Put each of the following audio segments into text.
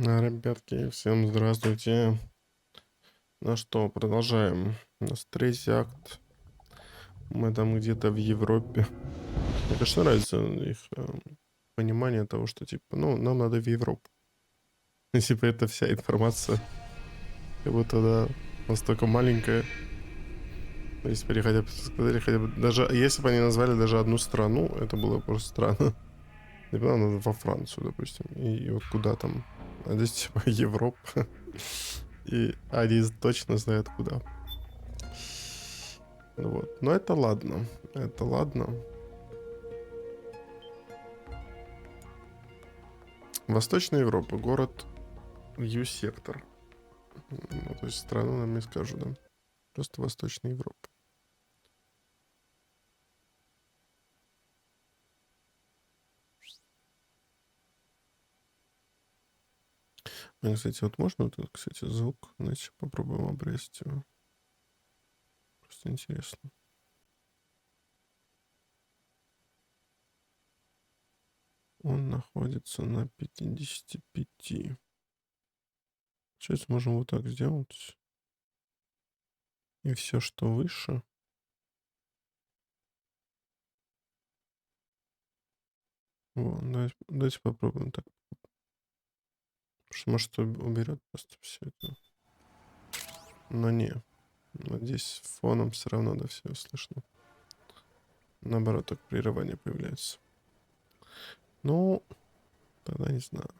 Ребятки, всем здравствуйте. Ну что, продолжаем. У нас третий акт. Мы там где-то в Европе. Мне кажется, нравится их понимание того, что типа, ну, нам надо в Европу. Типа это вся информация. Как будто, да, настолько маленькая. Если бы они хотя бы сказали, хотя бы, даже если бы они назвали даже одну страну, это было просто странно. Типа, нам надо во Францию, допустим. И вот куда там? А здесь типа Европа. И они точно знают куда. Вот. Но это ладно. Это ладно. Восточная Европа. Город Ю-сектор. Ну, то есть страну нам не скажу, да. Просто Восточная Европа. Кстати, вот можно вот этот, кстати, звук, значит, попробуем обрезать его. Просто интересно. Он находится на 55. Сейчас можем вот так сделать. И все, что выше. Вот, давайте попробуем так. Потому что, может, уберет просто все это. Но не. Вот здесь фоном все равно, да, все слышно. Наоборот, так прерывание появляется. Ну, тогда не знаю.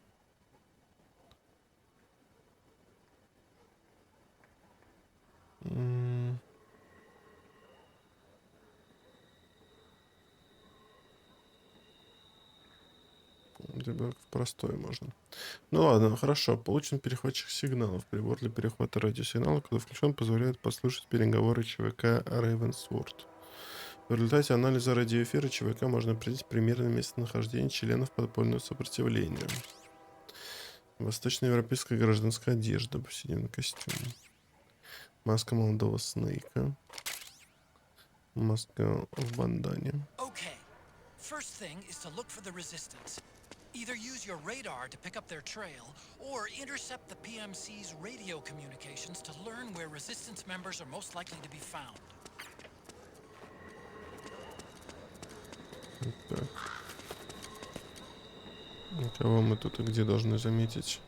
Либо в простой можно. Ну ладно, хорошо. Получен перехватчик сигналов. Прибор для перехвата радиосигнала, когда включен, позволяет послушать переговоры ЧВК Рейвенсворд. В результате анализа радиоэфира ЧВК можно определить примерное местонахождение членов подпольного сопротивления. Восточноевропейская гражданская одежда, повседневный костюм. Маска молодого Снейка. Маска в бандане. Okay. First thing is to look for the resistance. Either use your radar to pick up their trail, or intercept the PMC's radio communications to learn where resistance members are most likely to be found. Так. Кого мы тут и где должны заметить?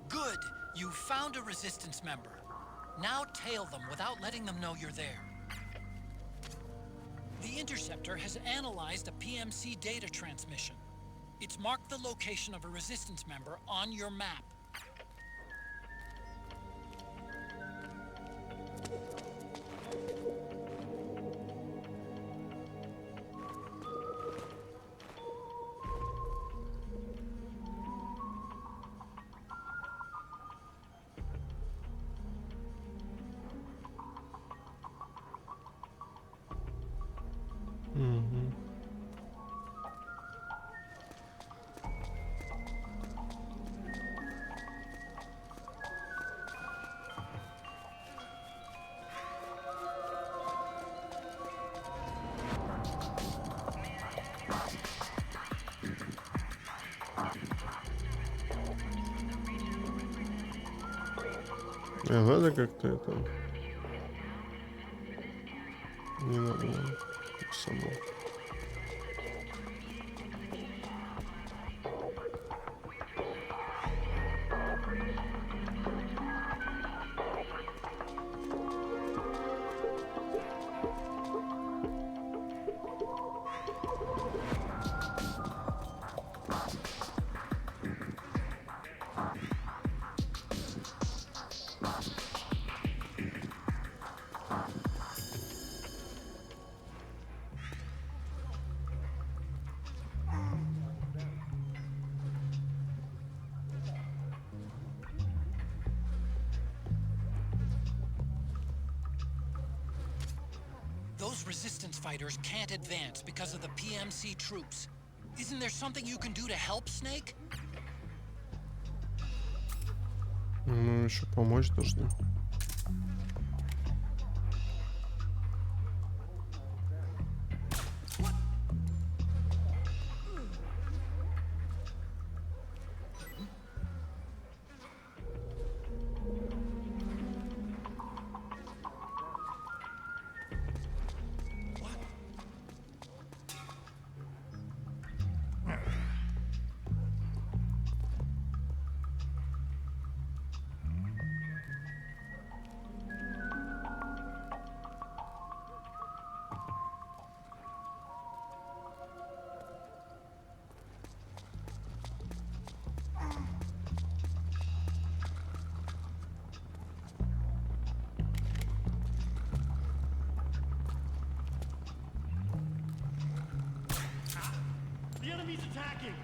Good! You found a resistance member. Now tail them without letting them know you're there. The interceptor has analyzed a PMC data transmission. It's marked the location of a resistance member on your map. Надо как-то это... Не надо, само. Those resistance fighters can't advance because of the PMC troops. Isn't there something you can do to help, Snake? Ну, еще помочь должны. The enemy's attacking!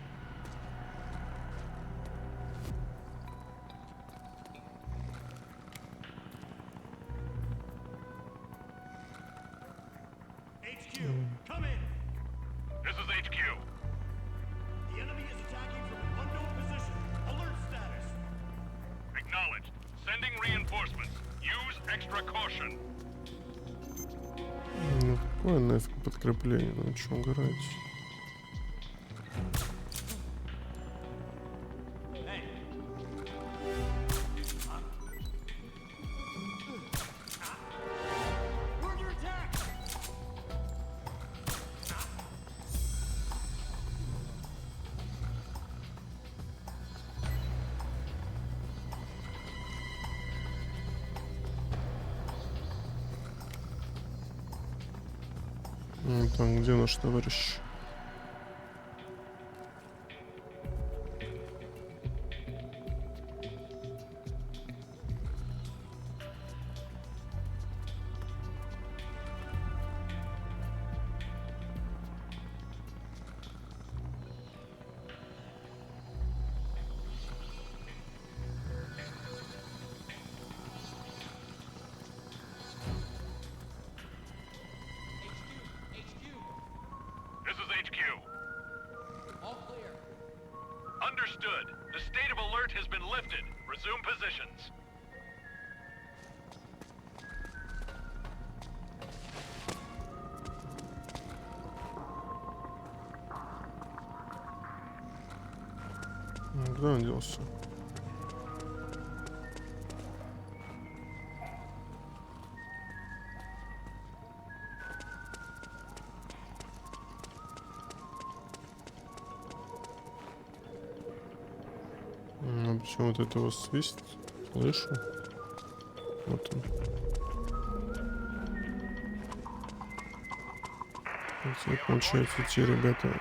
HQ, come in! This is HQ. The enemy is attacking from an unknown position. Alert status! Acknowledged. Sending reinforcements. Use extra caution. Ну, какое нафиг подкрепление? Ну, что угораете? Hey! We're under attack! Ну, там, где наш товарищ? This is HQ. All clear. Understood. The state of alert has been lifted. Resume positions. Ну, куда он делся? Ну, почему вот это его свист? Слышу. Вот он. Эти, получается, те ребята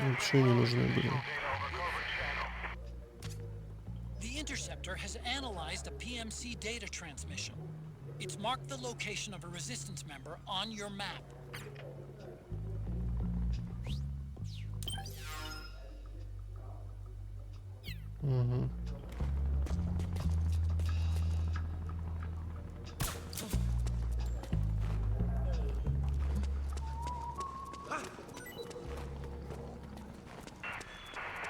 вообще не нужны были. The interceptor has analyzed a PMC data transmission. It's marked the location of a resistance member on your map. Угу.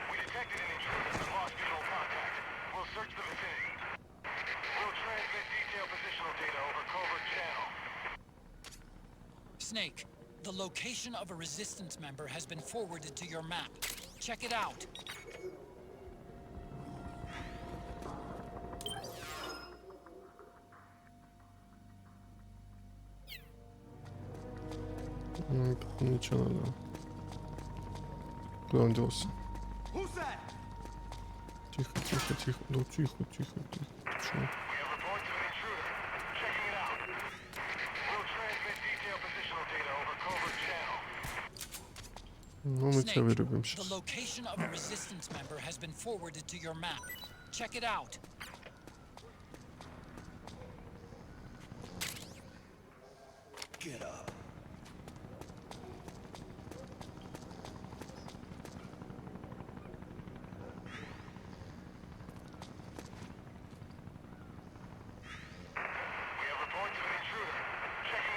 We detected an intruder and lost visual contact. We'll search the vicinity. We'll transmit detailed positional data over covert channel. Snake, the location of a resistance member has been forwarded to your map. Check it out. Ничего надо. Куда он делся? Who's that? Тихо, тихо, тихо. Ну, тихо, тихо, тихо. Ты чё? We have reports of an intruder. Checking it out. We'll transmit detailed positional data over covert channel. Ну, мы тебя Snake, вырубим the сейчас. location of a resistance member has been forwarded to your map. Check it out. Get up. We have reports of an intruder. Checking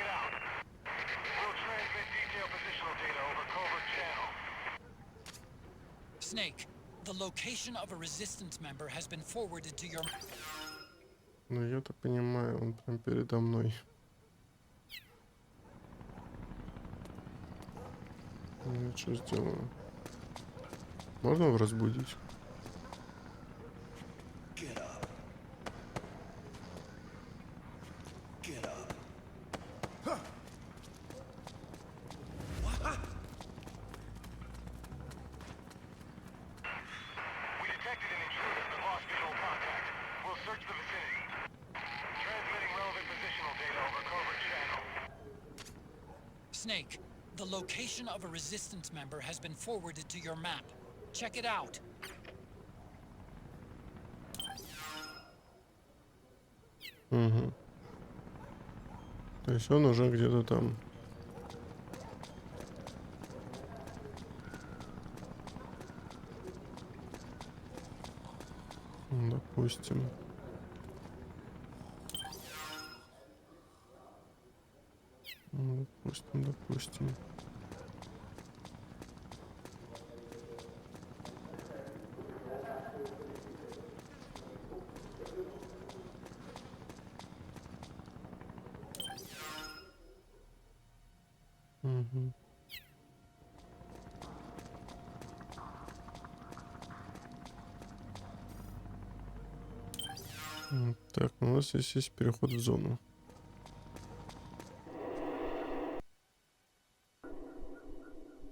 Snake, the location of a resistance member has been forwarded to your... Ну, я-то понимаю, он прям передо мной. Ну, я что сделаю? Можно его разбудить? Get up. Get up. We detected an intruder but lost visual contact. We'll search the vicinity. Transmitting relevant positional data over covert channel. Snake, the location of a resistance member has been forwarded to your map. Check it out. Угу. То есть он уже где-то там. Допустим. Допустим. Угу. Так, у нас здесь есть переход в зону.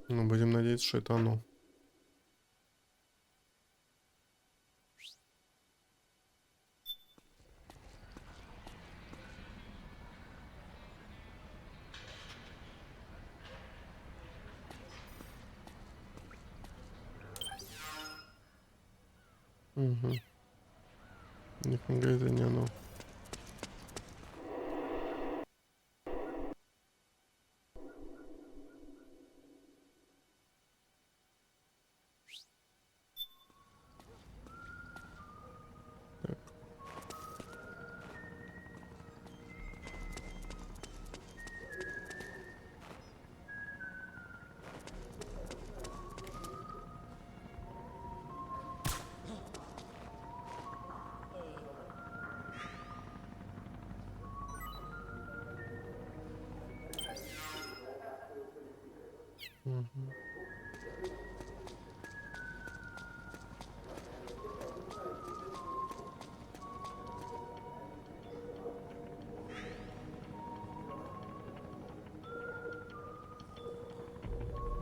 Ну, будем надеяться, что это оно. Угу. Нифига это не оно. Так. Угу.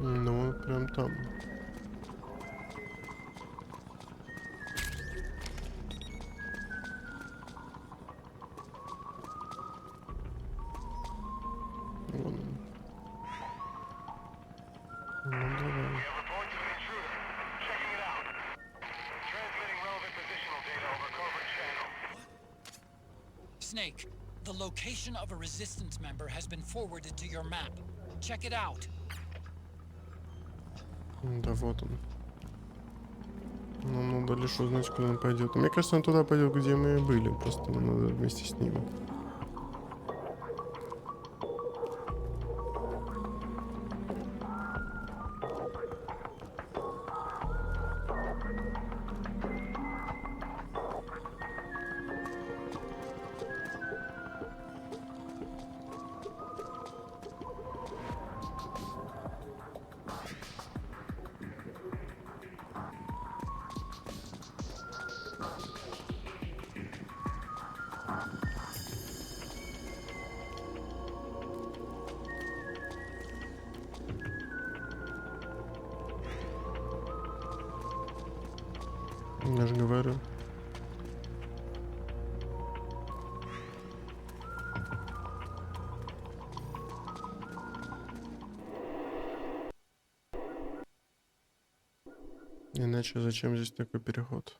Ну, вот прям там. Вон он. Ну, давай. We have reports of an intruder. Checking it out. Transmitting relevant positional data over covert channel. Snake, the location of a resistance member has been forwarded to your map. Check it out. Да вот он. Нам надо лишь узнать, куда он пойдет. Мне кажется, он туда пойдет, где мы были. Просто нам надо вместе с ним. Я же говорю. Иначе зачем здесь такой переход?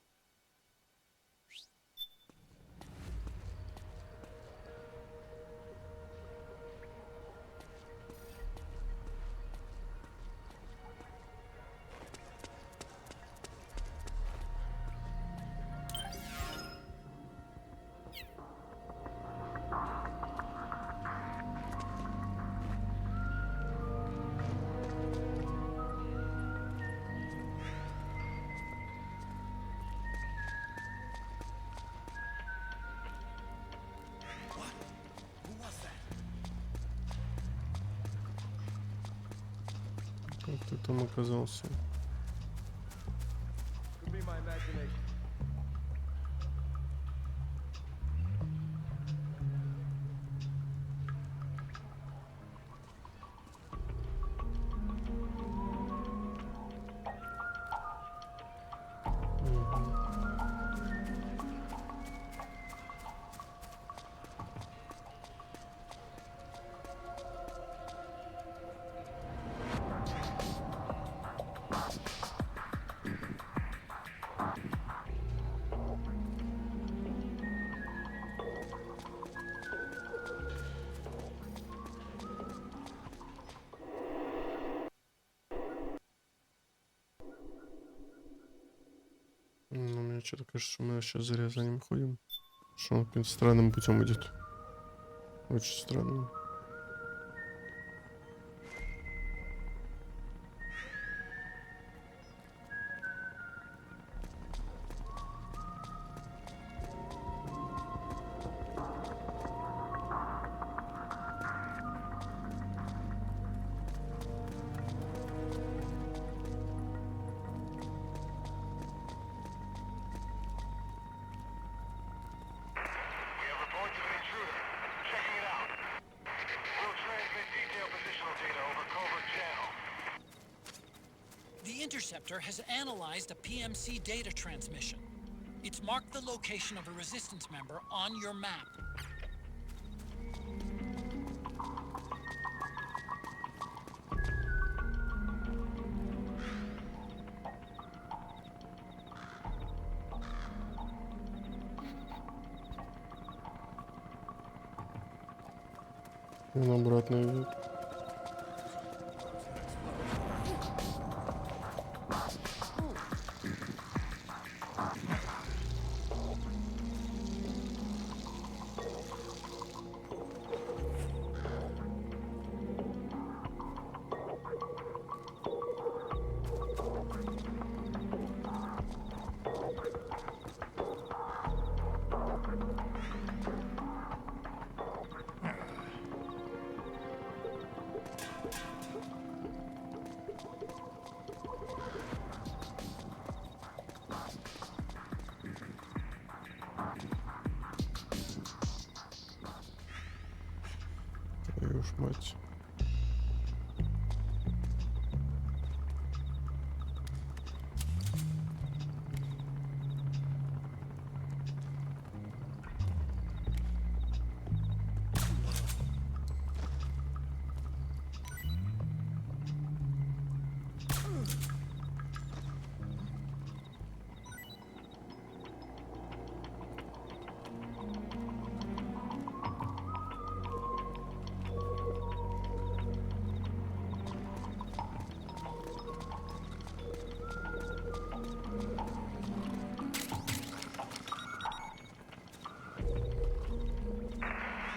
Как ты там оказался? Ну, мне что-то кажется, что мы сейчас зря за ним ходим. Что он каким-то странным путем идет. Очень странным. We have reports of an intruder. Checking it out. We'll transmit detailed positional data over covert channel. The interceptor has analyzed a PMC data transmission. It's marked the location of a resistance member on your map. И он обратно идет. Твою ж мать.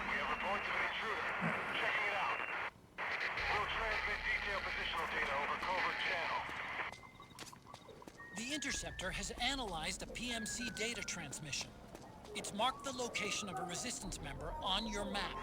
We have reports of an intruder. Checking it out. We'll transmit detailed positional data over covert channel. The interceptor has analyzed a PMC data transmission. It's marked the location of a resistance member on your map.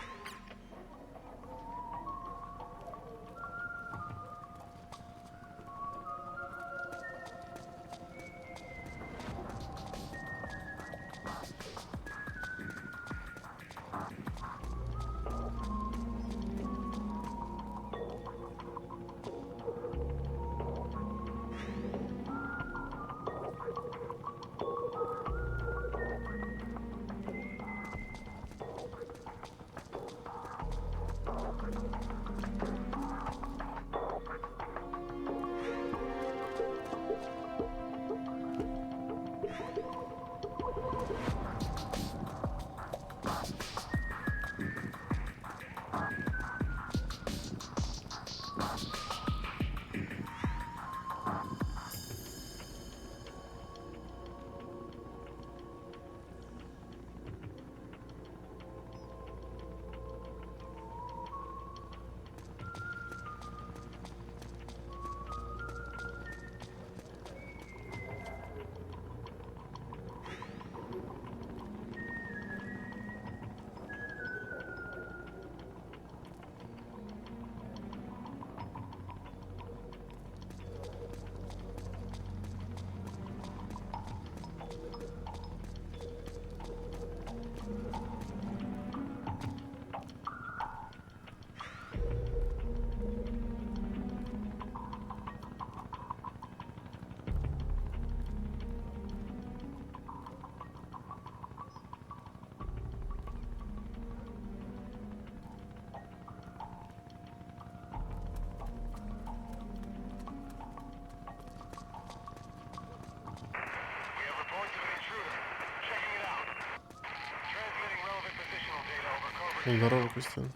Здорово, Костян.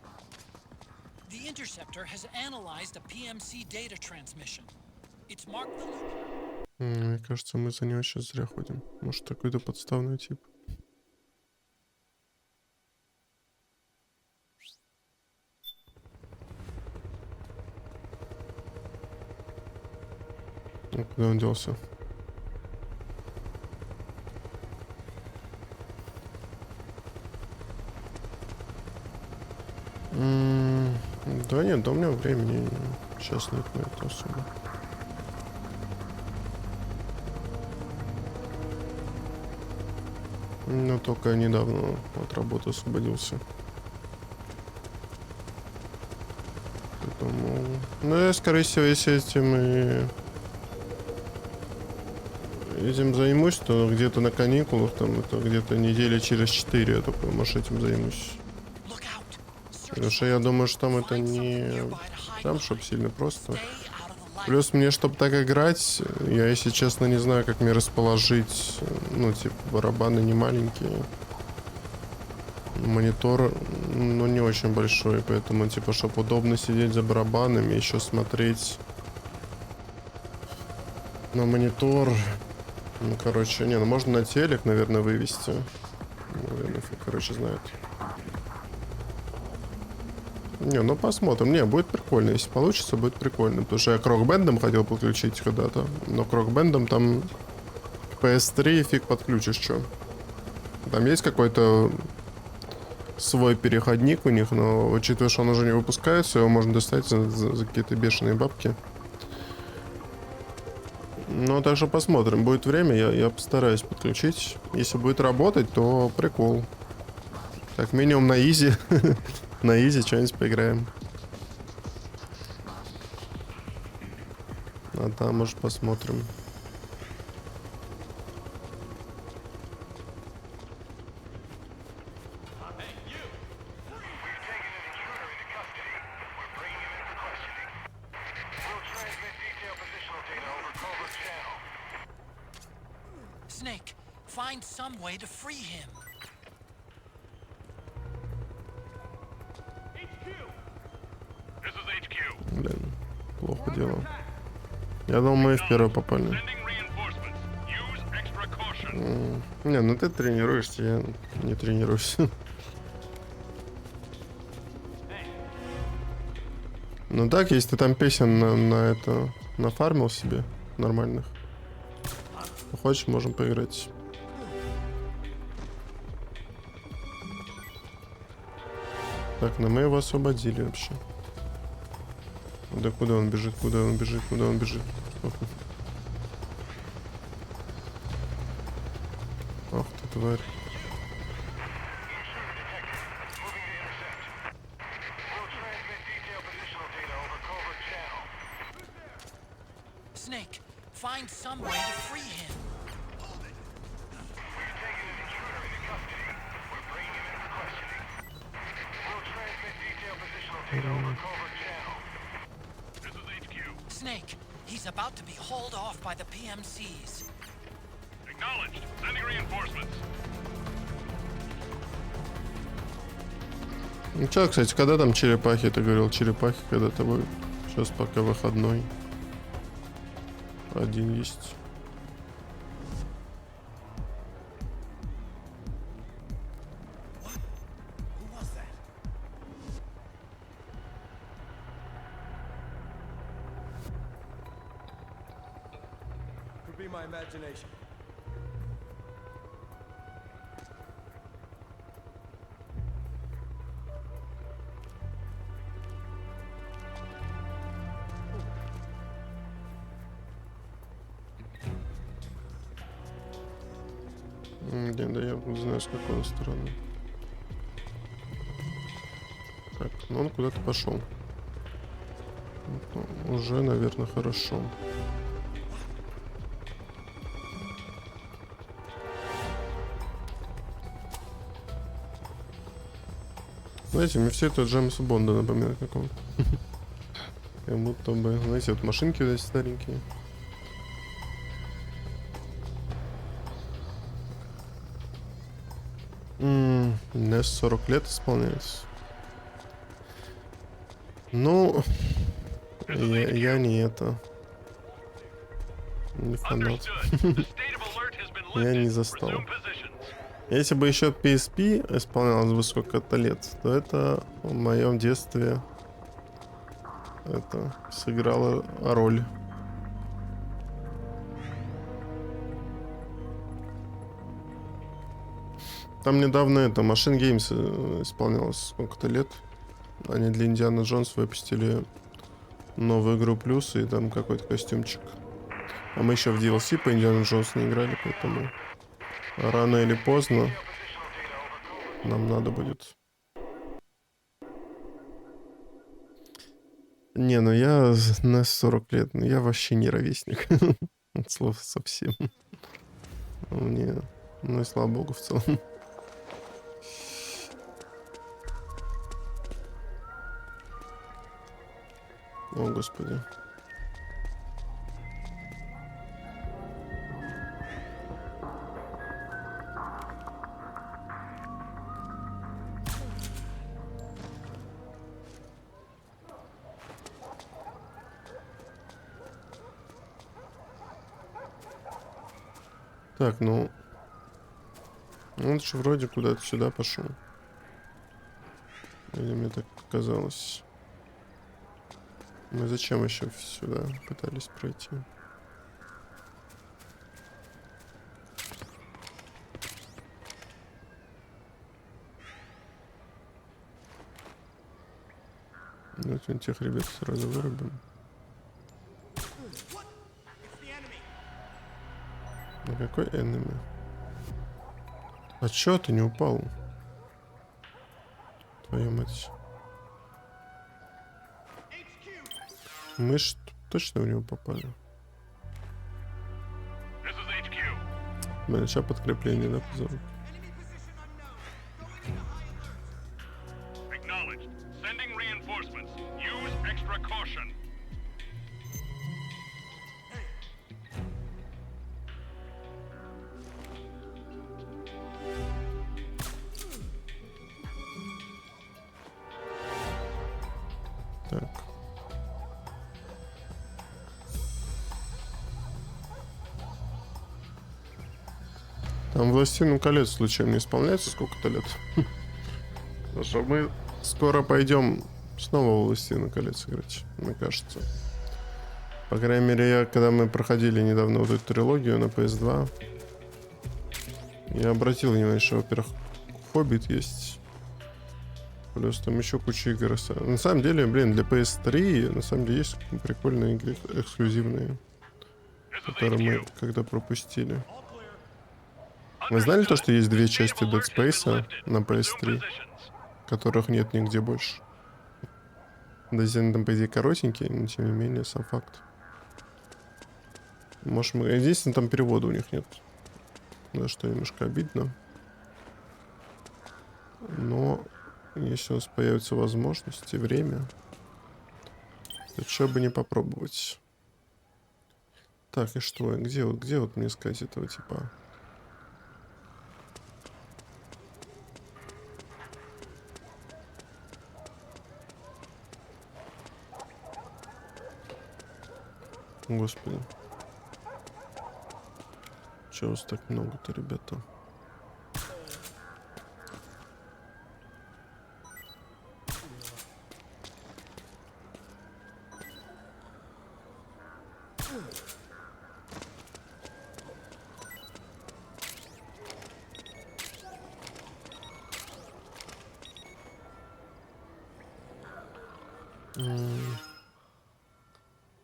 The interceptor has analyzed a PMC data transmission. It's marked the loop. Мне кажется, мы за него сейчас зря ходим. Может, какой-то подставной тип. Ну, куда он делся? Да нет, да у меня времени сейчас нет на это особо. Но только недавно от работы освободился. Поэтому... Ну, я, скорее всего, если этим займусь, то где-то на каникулах, там, это где-то недели через 4 я только, может, этим займусь. Look out. Search Потому что я думаю, что там это не... Там, чтоб сильно просто. Stay out of the light. Плюс мне, чтобы так играть, я, если честно, не знаю, как мне расположить. Ну, типа, барабаны не маленькие. Монитор, ну, не очень большой, поэтому, типа, чтобы удобно сидеть за барабанами, еще смотреть на монитор. Ну, короче, не, ну, можно на телек, наверное, вывести. Наверное, короче, знает. Не, ну посмотрим. Не, будет прикольно. Если получится, будет прикольно. Потому что я к рок-бендам хотел подключить когда-то. Но к рок-бендам там PS3 фиг подключишь, что. Там есть какой-то свой переходник у них, но учитывая, что он уже не выпускается, его можно достать за какие-то бешеные бабки. Ну, так что посмотрим. Будет время, я постараюсь подключить. Если будет работать, то прикол. Как минимум на изи. На изи что-нибудь поиграем. А там, может, посмотрим. Snake, find some way to free him. This is HQ. Блин, плохо дело. Я думал, мы и в первый попали. Sending reinforcements. Use extra caution. Не, ну ты тренируешься, я не тренируюсь. Ну так, если ты там песен на это нафармил себе нормальных. Хочешь, можем поиграть. Так, ну мы его освободили вообще. Да куда он бежит, куда он бежит, куда он бежит? Ах ты тварь. Snake, find some way to free him. This is HQ. Snake, he's about to be hauled off by the PMCs. Acknowledged. Sending reinforcements. Ну чё, кстати, когда там черепахи? Ты говорил, черепахи когда-то будут. Сейчас пока выходной. Один есть. Who was that? Could be my imagination. Не, да я не знаю, с какой он стороны. Так, ну он куда-то пошел. Ну, уже, наверное, хорошо. Знаете, мне все это Джеймса Бонда напоминает какого-то. Как будто бы, знаете, вот машинки вот эти старенькие. NES 40 лет исполняется. Ну, я не это. Не фанат. Understood. The state of alert has been Я не lifted. застал. Resume positions. Если бы еще PSP исполнялось бы сколько-то лет, то это в моем детстве это сыграло роль. Там недавно это Machine Games исполнялось сколько-то лет. Они для Индиана Джонс выпустили новую игру плюс и там какой-то костюмчик. А мы еще в DLC по Индиану Джонс не играли, поэтому рано или поздно нам надо будет. Не, ну я на 40 лет, ну я вообще не ровесник. От слова совсем. Мне, ну и слава богу в целом. О, господи. Так, ну... Он же вроде куда-то сюда пошел. Или мне так казалось. Мы зачем еще сюда пытались пройти? Давайте тех ребят сразу вырубим. What? It's the enemy. На какой enemy? А чё ты не упал? Твою мать. HQ. Мы ж точно в него попали. This is HQ. Блин, сейчас подкрепление, да, позовут? Enemy position unknown. Going into high alert. Acknowledged. Sending reinforcements. Use extra caution. Так. Там «Властелин колец» случайно не исполняется сколько-то лет? Потому что мы скоро пойдем снова в «Властелин колец» играть, мне кажется. По крайней мере, когда мы проходили недавно вот эту трилогию на PS2, я обратил внимание, что, во-первых, «Хоббит» есть. Плюс там еще куча игр. На самом деле, блин, для PS3 на самом деле есть прикольные игры эксклюзивные, которые мы когда пропустили. Вы знали то, что есть две части Dead Space на PS3, которых нет нигде больше? Да, они там, по идее, коротенькие, но тем не менее, сам факт. Может, мы... Единственное, там перевода у них нет. За что немножко обидно. Но если у нас появится возможность и время, то чё бы не попробовать. Так, и что? Где вот мне искать этого типа? Господи. Чего вас так много-то, ребята?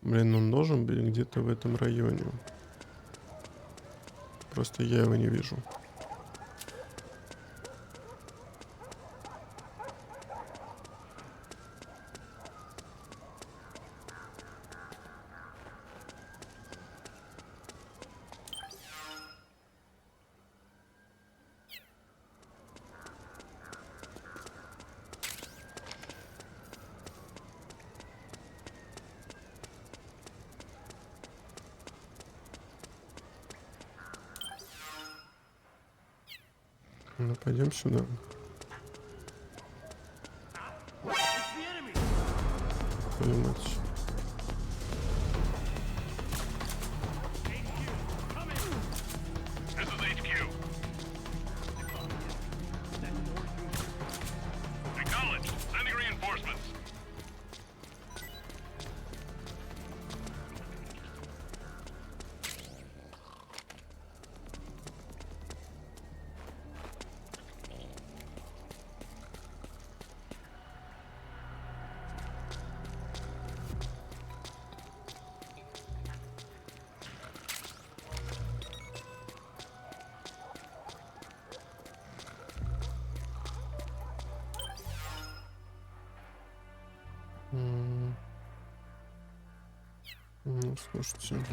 Блин, он должен быть где-то в этом районе. Просто я его не вижу. Ну, пойдем сюда. It's the enemy. твою мать. This is HQ. Acknowledged. Sending reinforcements. Ну, слушайте.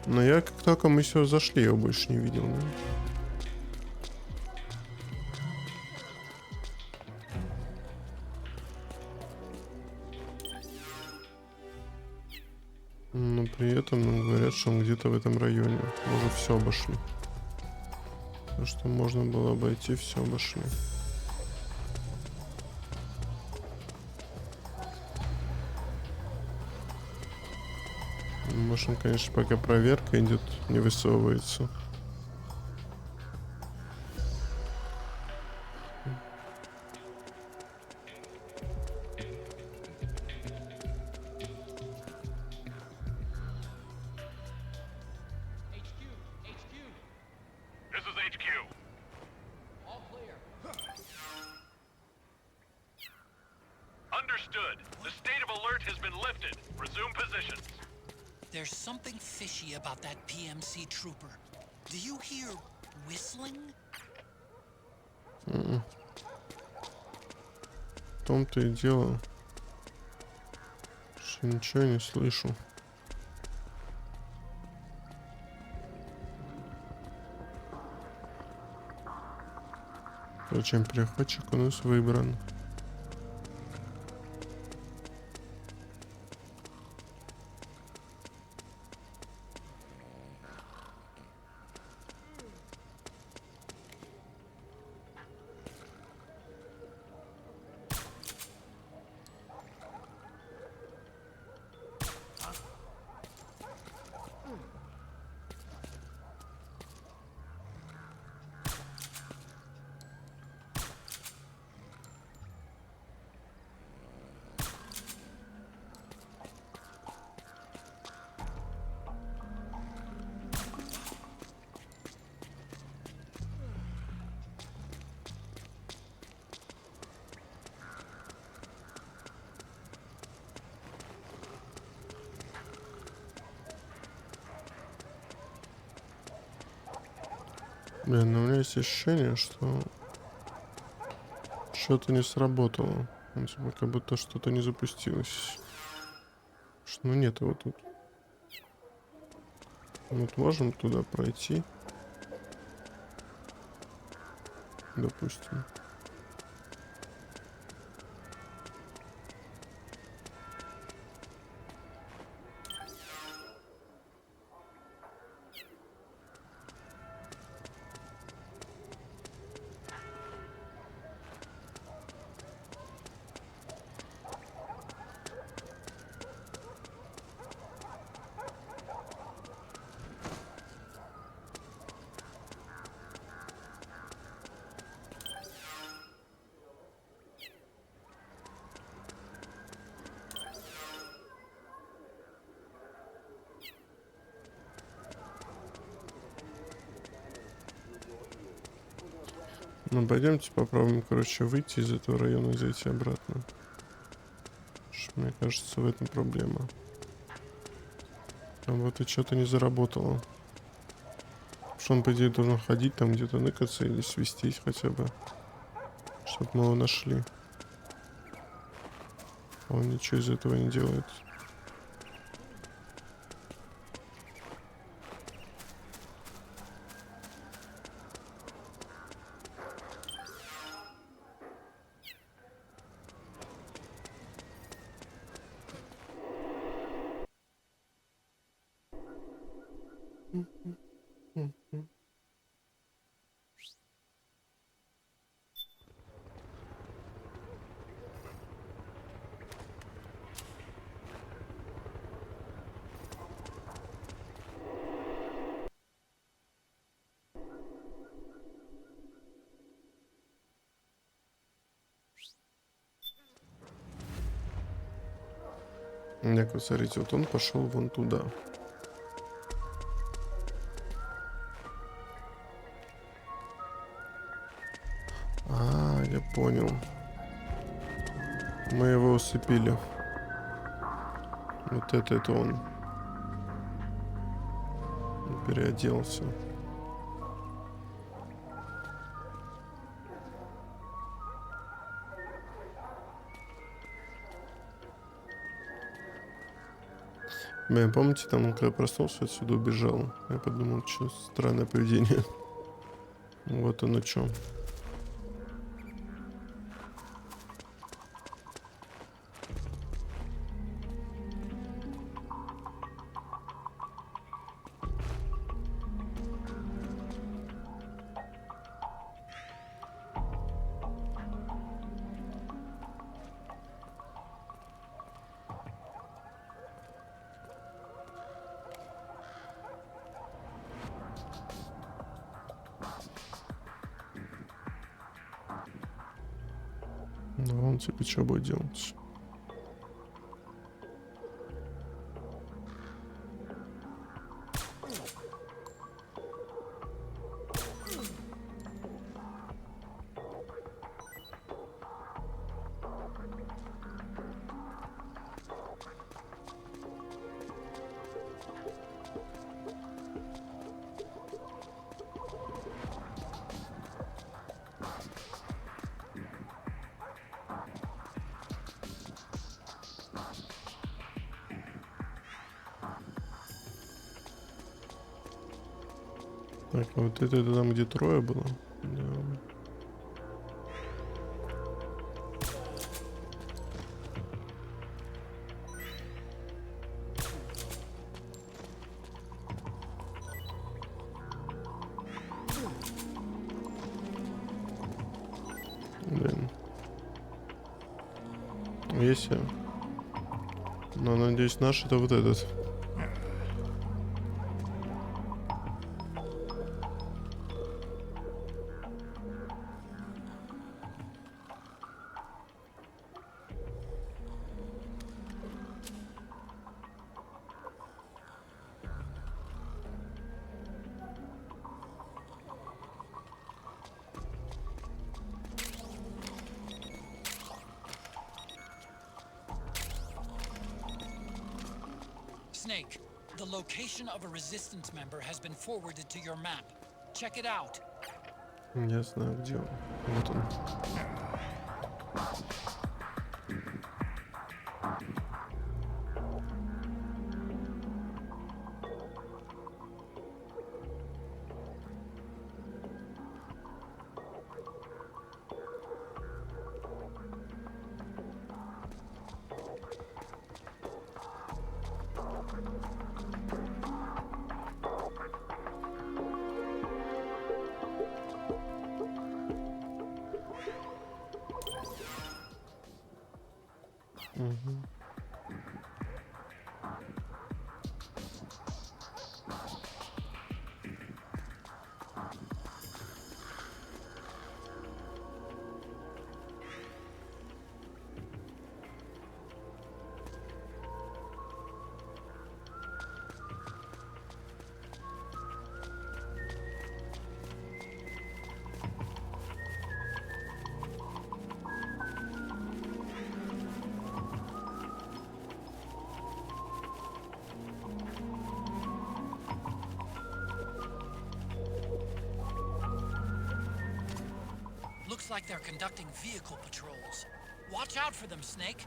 Но я как только мы сюда зашли, его больше не видел, да? Но при этом нам говорят, что он где-то в этом районе. Мы уже все обошли. То, что можно было обойти, все обошли. Может, он, конечно, пока проверка идет, не высовывается. This is HQ. All clear. Understood. The state of alert has been lifted. Resume positions. There's something fishy about that PMC trooper. Do you hear whistling? В том-то и дело, что ничего не слышу. Зачем перехватчик у нас выбран? Блин, ну у меня есть ощущение, что что-то не сработало. Ну, типа, как будто что-то не запустилось. Ну нет его тут. Вот можем туда пройти. Допустим. Ну, пойдемте попробуем, короче, выйти из этого района и зайти обратно. Потому что, мне кажется, в этом проблема. А вот и что-то не заработало. Потому что он, по идее, должен ходить там где-то, ныкаться или свистеть хотя бы. Чтобы мы его нашли. А он ничего из этого не делает. Так, смотрите, вот он пошел вон туда. А, я понял. Мы его усыпили. Вот это он. Переоделся. Блин, помните, там он когда проснулся, отсюда убежал. Я подумал, что странное поведение. Вот оно что. Ну, он типа что будет делать? Так, а вот это там, где трое было? Да. Блин. Если... Но, надеюсь, наш это вот этот. Snake, the location of a resistance member has been forwarded to your map. Check it out. Я знаю, где он. Вот он. Мгм. Looks like they're conducting vehicle patrols. Watch out for them, Snake.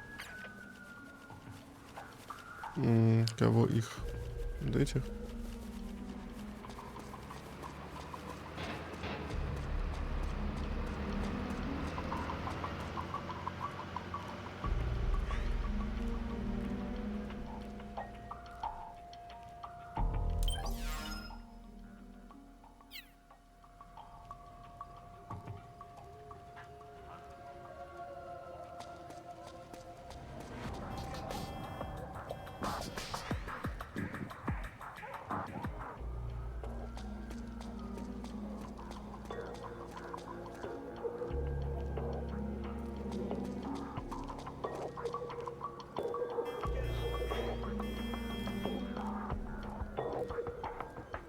Кого их? Вот этих?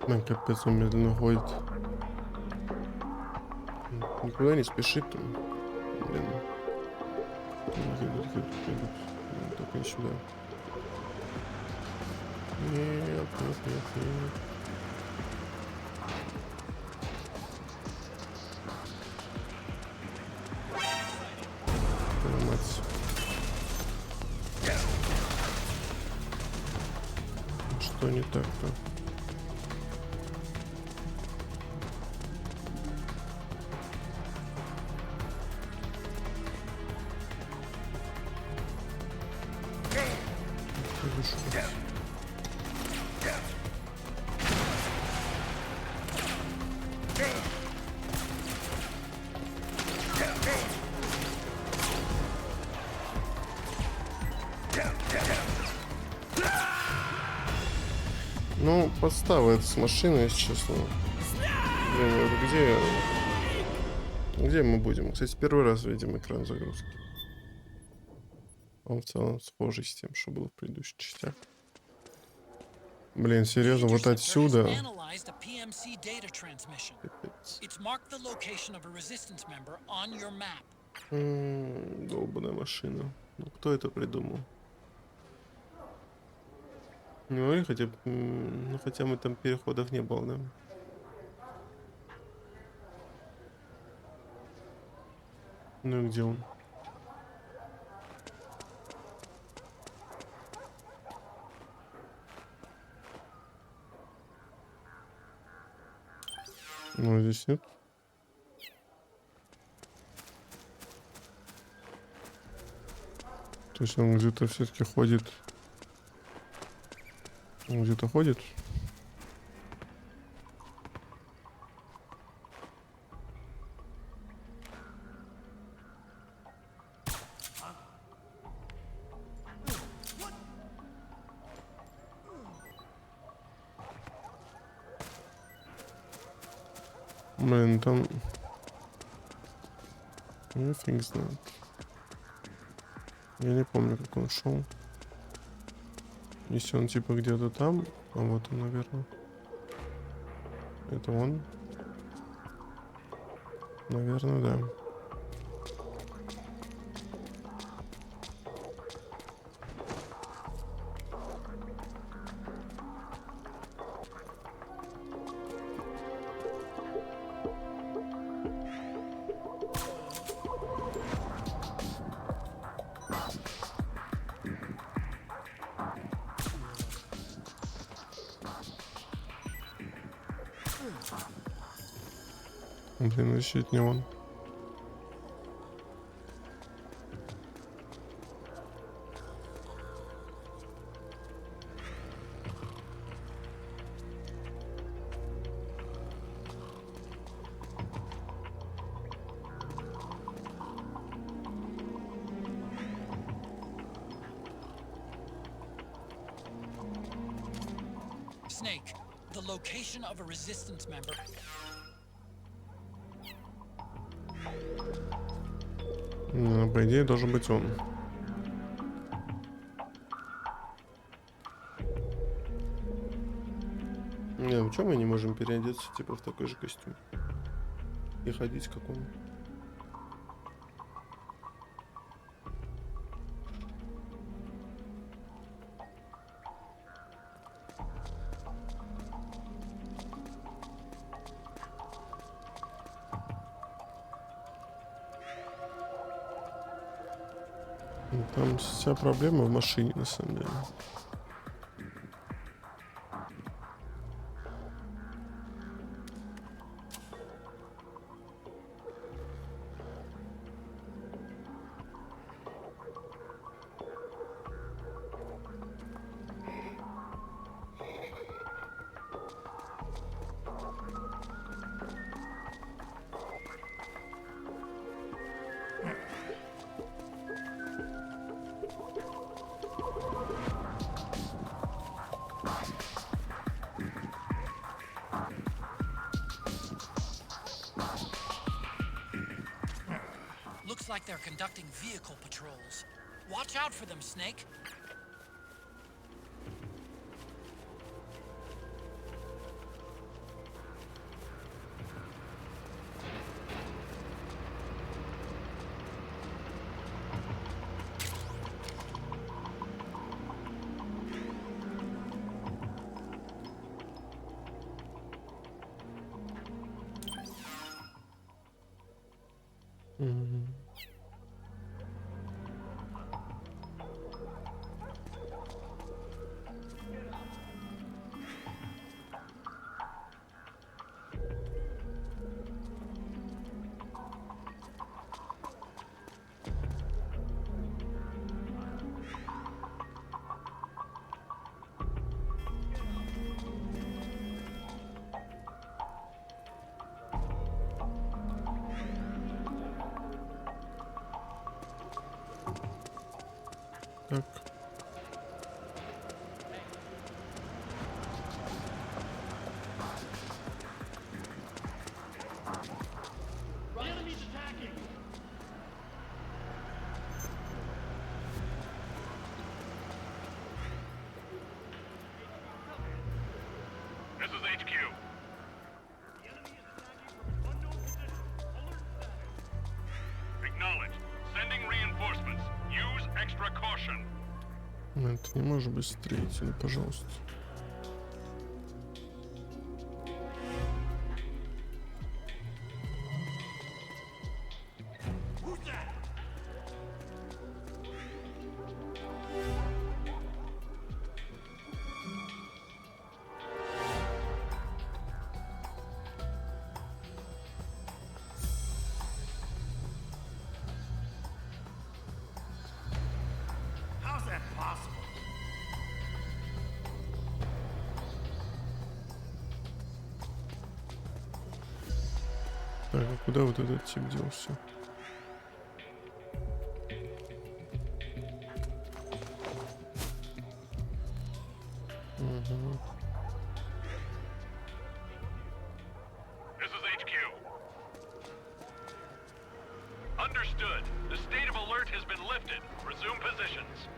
Блин, капец, он медленно ходит. Никуда не спешит. Блин. Едут. Блин, только не сюда. Нет. Твою мать. Что не так-то? Ну, подстава это с машиной, если честно. Блин, вот где мы будем? Кстати, первый раз видим экран загрузки. Он в целом схожий с тем, что было в предыдущих частях. Блин, серьезно, вот отсюда. Долбаная машина. Ну, кто это придумал? Ну, и хотя мы там переходов не было, да? Ну и где он? Ну, здесь нет. То есть он где-то все-таки ходит. Он где-то ходит. Блин, там... Ну, фиг знает. Я не помню, как он шел. Если он типа где-то там, а вот он, наверное. Это он? Наверное, да. Блин, вообще это не он. Snake, the location of a resistance member. Ну, по идее, должен быть он. Не, почему мы не можем переодеться типа в такой же костюм? И ходить как он? Ну, там вся проблема в машине, на самом деле. Looks like they're conducting vehicle patrols. Watch out for them, Snake. Мгм. Так. The enemy's attacking! This is HQ. The enemy is attacking from an unknown position. Alert status. Acknowledged. Sending reinforcements. Use extra caution. Это не может быть строитель, пожалуйста. Who's that? How's that possible? Так, а куда вот этот тип делся? Угу. This is HQ. Understood. The state of alert has been lifted. Resume positions.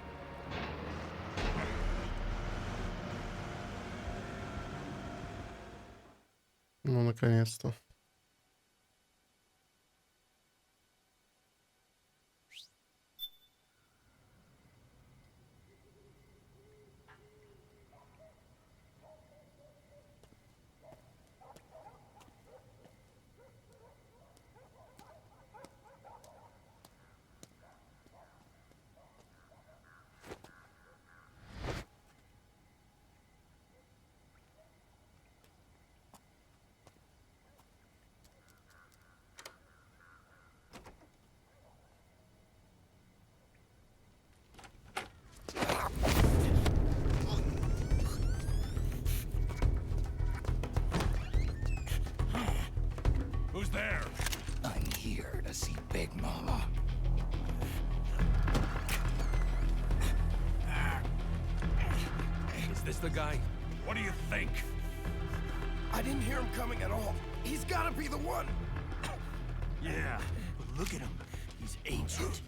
Ну, наконец-то. Who's there? I'm here to see Big Mama. Is this the guy? What do you think? I didn't hear him coming at all. He's gotta be the one. Yeah, but look at him. He's ancient.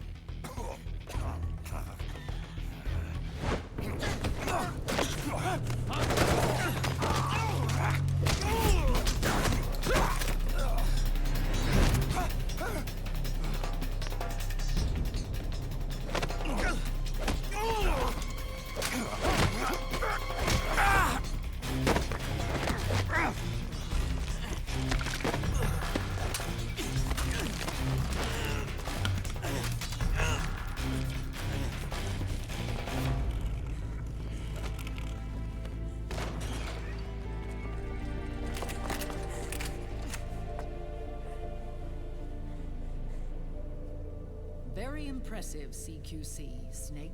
Very impressive, CQC, Snake.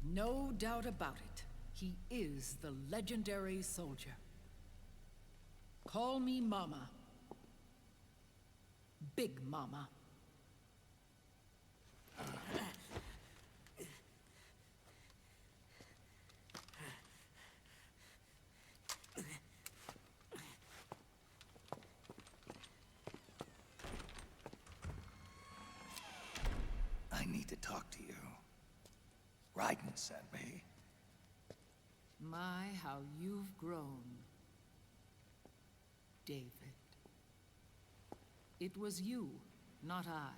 No doubt about it. He is the legendary soldier. Call me Mama. Big Mama. I need to talk to you. Raiden sent me. My, how you've grown, David. It was you, not I,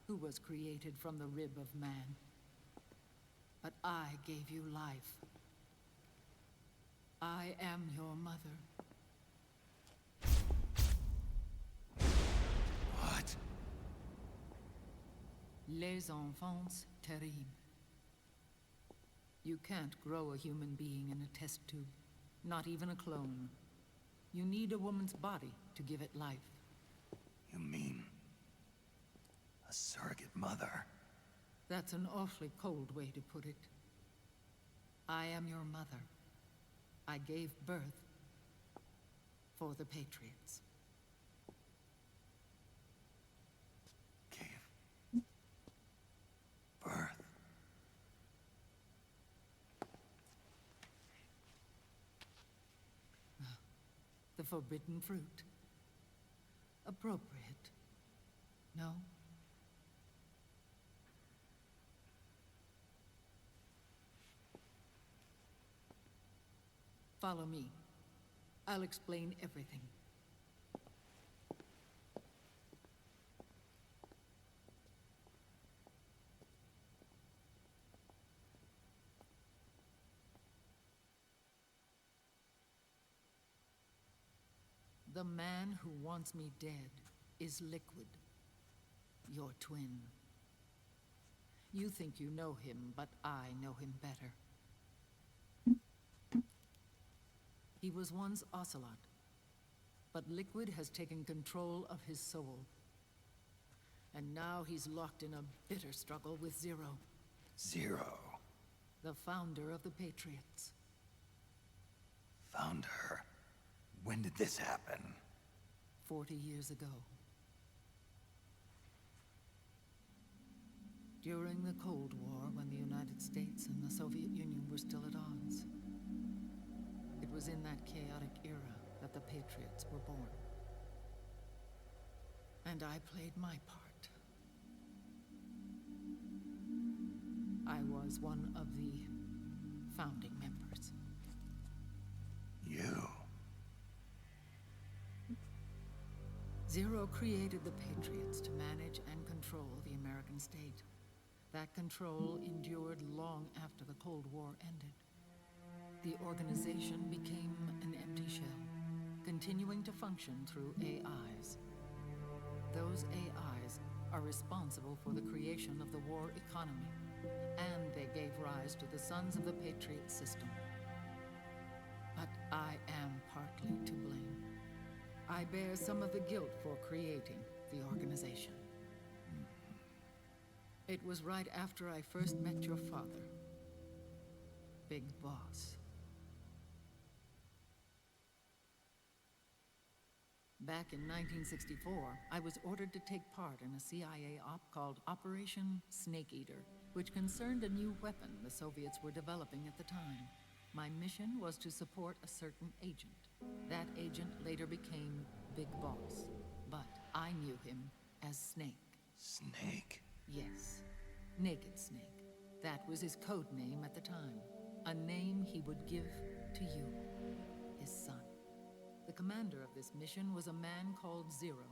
who was created from the rib of man. But I gave you life. I am your mother. What? Les enfants terribles. You can't grow a human being in a test tube, not even a clone. You need a woman's body to give it life. You mean a surrogate mother? That's an awfully cold way to put it. I am your mother. I gave birth for the Patriots. Gave birth. The forbidden fruit. Appropriate. No? Follow me. I'll explain everything. The man who wants me dead is Liquid, your twin. You think you know him, but I know him better. He was once Ocelot, but Liquid has taken control of his soul. And now he's locked in a bitter struggle with Zero, Zero. the founder of the Patriots. Found her. When did this happen? 40 years ago. During the Cold War, when the United States and the Soviet Union were still at odds. It was in that chaotic era that the Patriots were born. And I played my part. I was one of the founding members. You. Zero created the Patriots to manage and control the American state. That control endured long after the Cold War ended. The organization became an empty shell, continuing to function through AIs. Those AIs are responsible for the creation of the war economy, and they gave rise to the Sons of the Patriot system. But I am partly to blame. I bear some of the guilt for creating the organization. It was right after I first met your father, Big Boss. Back in 1964, I was ordered to take part in a CIA op called Operation Snake Eater, which concerned a new weapon the Soviets were developing at the time. My mission was to support a certain agent. That agent later became Big Boss, but I knew him as Snake. Snake? Yes, Naked Snake. That was his code name at the time. A name he would give to you, his son. The commander of this mission was a man called Zero,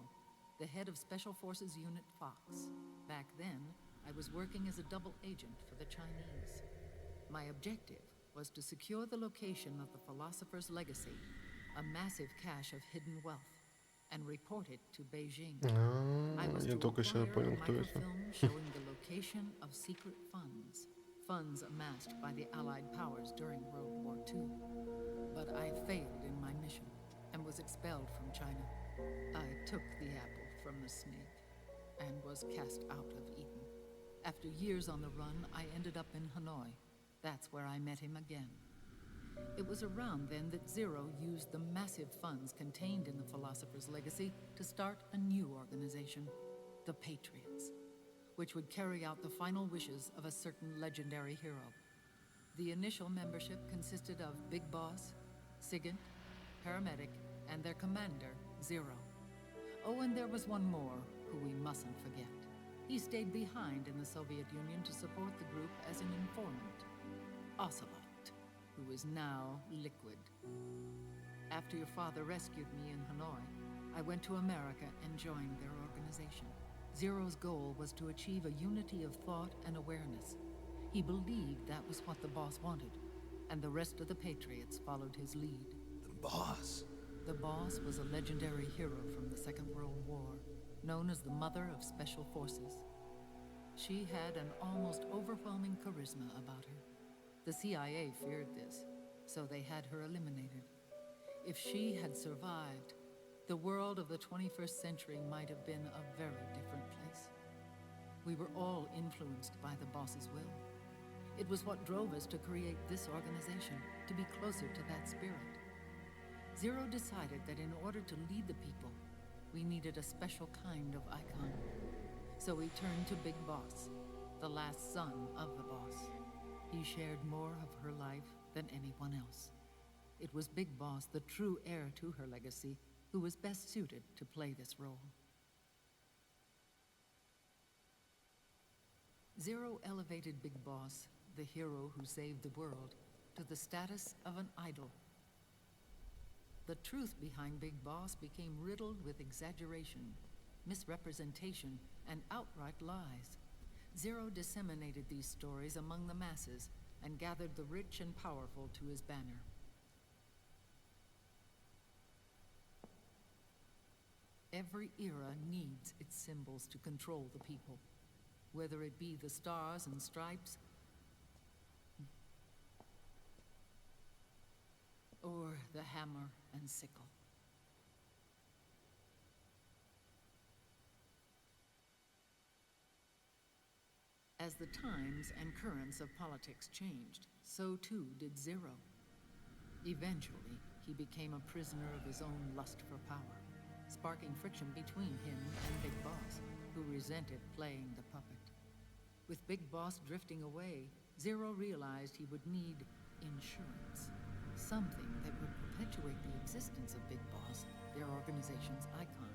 the head of Special Forces Unit Fox. Back then, I was working as a double agent for the Chinese. My objective was to secure the location of the Philosopher's Legacy, a massive cache of hidden wealth, and report it to Beijing. I was Я to только сейчас acquire понял, a кто это. microfilm showing the location of secret funds, funds amassed by the Allied powers during World War II. But I failed in my mission and was expelled from China. I took the apple from the snake and was cast out of Eden. After years on the run, I ended up in Hanoi. That's where I met him again. It was around then that Zero used the massive funds contained in the Philosopher's Legacy to start a new organization, the Patriots, which would carry out the final wishes of a certain legendary hero. The initial membership consisted of Big Boss, Sigint, Paramedic, and their commander, Zero. Oh, and there was one more who we mustn't forget. He stayed behind in the Soviet Union to support the group as an informant, Ocelot, who is now Liquid. After your father rescued me in Hanoi, I went to America and joined their organization. Zero's goal was to achieve a unity of thought and awareness. He believed that was what the boss wanted, and the rest of the Patriots followed his lead. The boss? The boss was a legendary hero from the Second World War. known as the Mother of Special Forces. She had an almost overwhelming charisma about her. The CIA feared this, so they had her eliminated. If she had survived, the world of the 21st century might have been a very different place. We were all influenced by the boss's will. It was what drove us to create this organization, to be closer to that spirit. Zero decided that in order to lead the people, we needed a special kind of icon. So we turned to Big Boss, the last son of the boss. He shared more of her life than anyone else. It was Big Boss, the true heir to her legacy, who was best suited to play this role. Zero elevated Big Boss, the hero who saved the world, to the status of an idol. The truth behind Big Boss became riddled with exaggeration, misrepresentation, and outright lies. Zero disseminated these stories among the masses and gathered the rich and powerful to his banner. Every era needs its symbols to control the people, whether it be the stars and stripes or the hammer and sickle. As the times and currents of politics changed, so too did Zero. Eventually, he became a prisoner of his own lust for power, sparking friction between him and Big Boss, who resented playing the puppet. With Big Boss drifting away, Zero realized he would need insurance. Something that would perpetuate the existence of Big Boss, their organization's icon.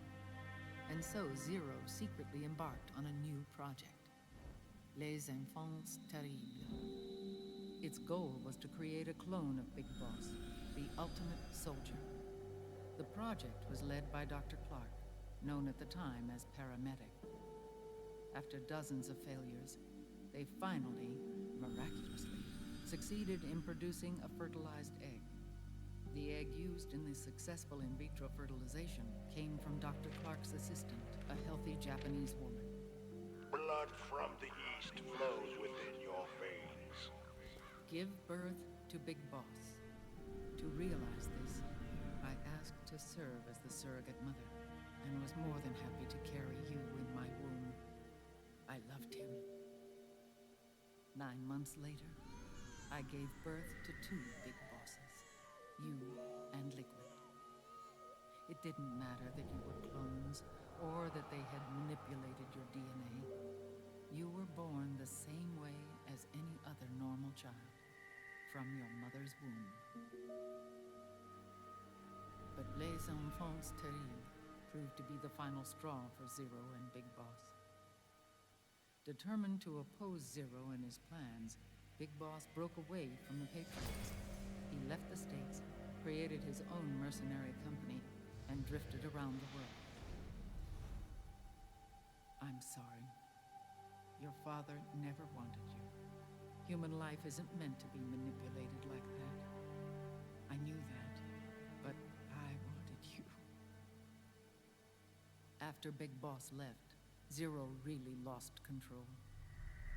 And so Zero secretly embarked on a new project. Les Enfants Terribles. Its goal was to create a clone of Big Boss, the ultimate soldier. The project was led by Dr. Clark, known at the time as Paramedic. After dozens of failures, they finally, miraculously, succeeded in producing a fertilized egg. The egg used in the successful in vitro fertilization came from Dr. Clark's assistant, a healthy Japanese woman. Blood from the east flows within your veins. Give birth to Big Boss. To realize this, I asked to serve as the surrogate mother, and was more than happy to carry you in my womb. I loved him. 9 months later, I gave birth to 2 Big Bosses, you and Liquid. It didn't matter that you were clones, or that they had manipulated your DNA. You were born the same way as any other normal child, from your mother's womb. But Les Enfants Terribles proved to be the final straw for Zero and Big Boss. Determined to oppose Zero and his plans, Big Boss broke away from the Patriots. He left the States, created his own mercenary company, and drifted around the world. I'm sorry. Your father never wanted you. Human life isn't meant to be manipulated like that. I knew that, but I wanted you. After Big Boss left, Zero really lost control.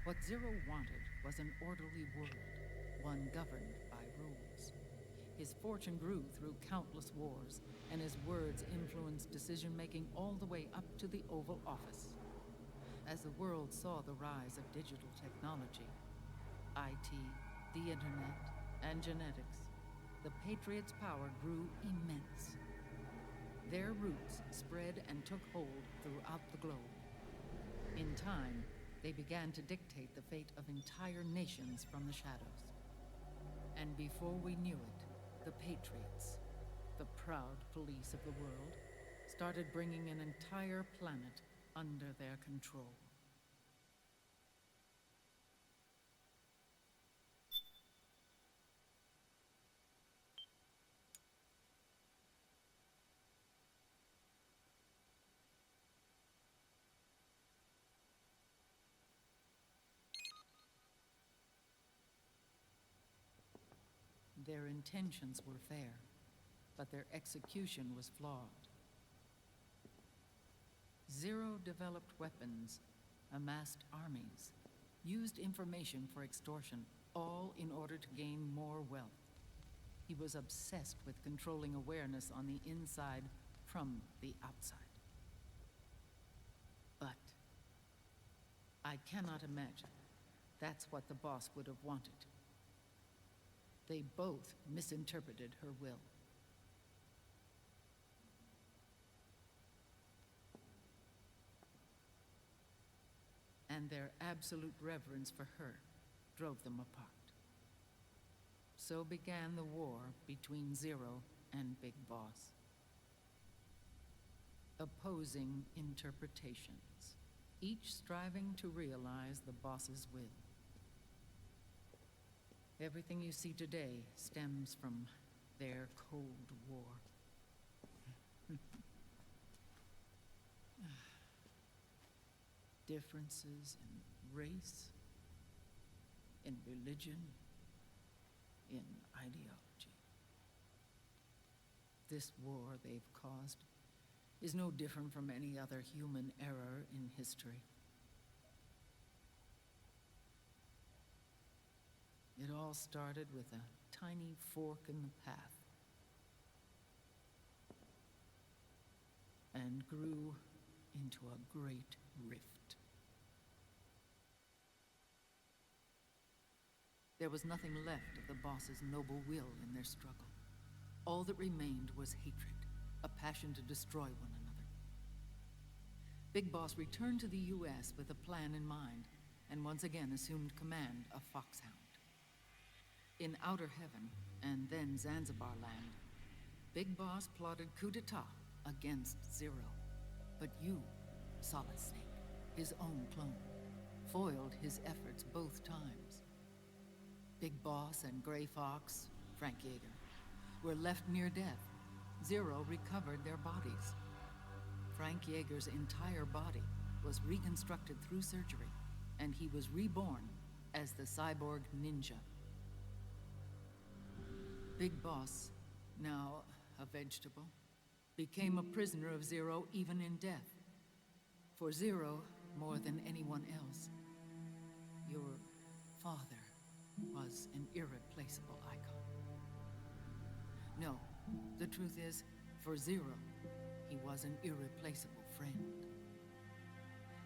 What Zero wanted was an orderly world, one governed by rules. His fortune grew through countless wars, and his words influenced decision-making all the way up to the Oval Office. As the world saw the rise of digital technology, IT, the internet, and genetics, the Patriots' power grew immense. Their roots spread and took hold throughout the globe. In time, they began to dictate the fate of entire nations from the shadows. And before we knew it, the Patriots, the proud police of the world, started bringing an entire planet under their control. Their intentions were fair, but their execution was flawed. Zero developed weapons, amassed armies, used information for extortion, all in order to gain more wealth. He was obsessed with controlling awareness on the inside from the outside. But I cannot imagine that's what the boss would have wanted. They both misinterpreted her will. And their absolute reverence for her drove them apart. So began the war between Zero and Big Boss. Opposing interpretations, each striving to realize the boss's will. Everything you see today stems from their Cold War. Differences in race, in religion, in ideology. This war they've caused is no different from any other human error in history. It all started with a tiny fork in the path and grew into a great rift. There was nothing left of the boss's noble will in their struggle. All that remained was hatred, a passion to destroy one another. Big Boss returned to the U.S. with a plan in mind, and once again assumed command of Foxhound. In Outer Heaven, and then Zanzibar Land, Big Boss plotted coup d'etat against Zero. But you, Solid Snake, his own clone, foiled his efforts both times. Big Boss and Gray Fox, Frank Yeager, were left near death. Zero recovered their bodies. Frank Yeager's entire body was reconstructed through surgery, and he was reborn as the cyborg ninja. Big Boss, now a vegetable, became a prisoner of Zero even in death. For Zero, more than anyone else, your father was an irreplaceable icon. No, the truth is, for Zero, he was an irreplaceable friend.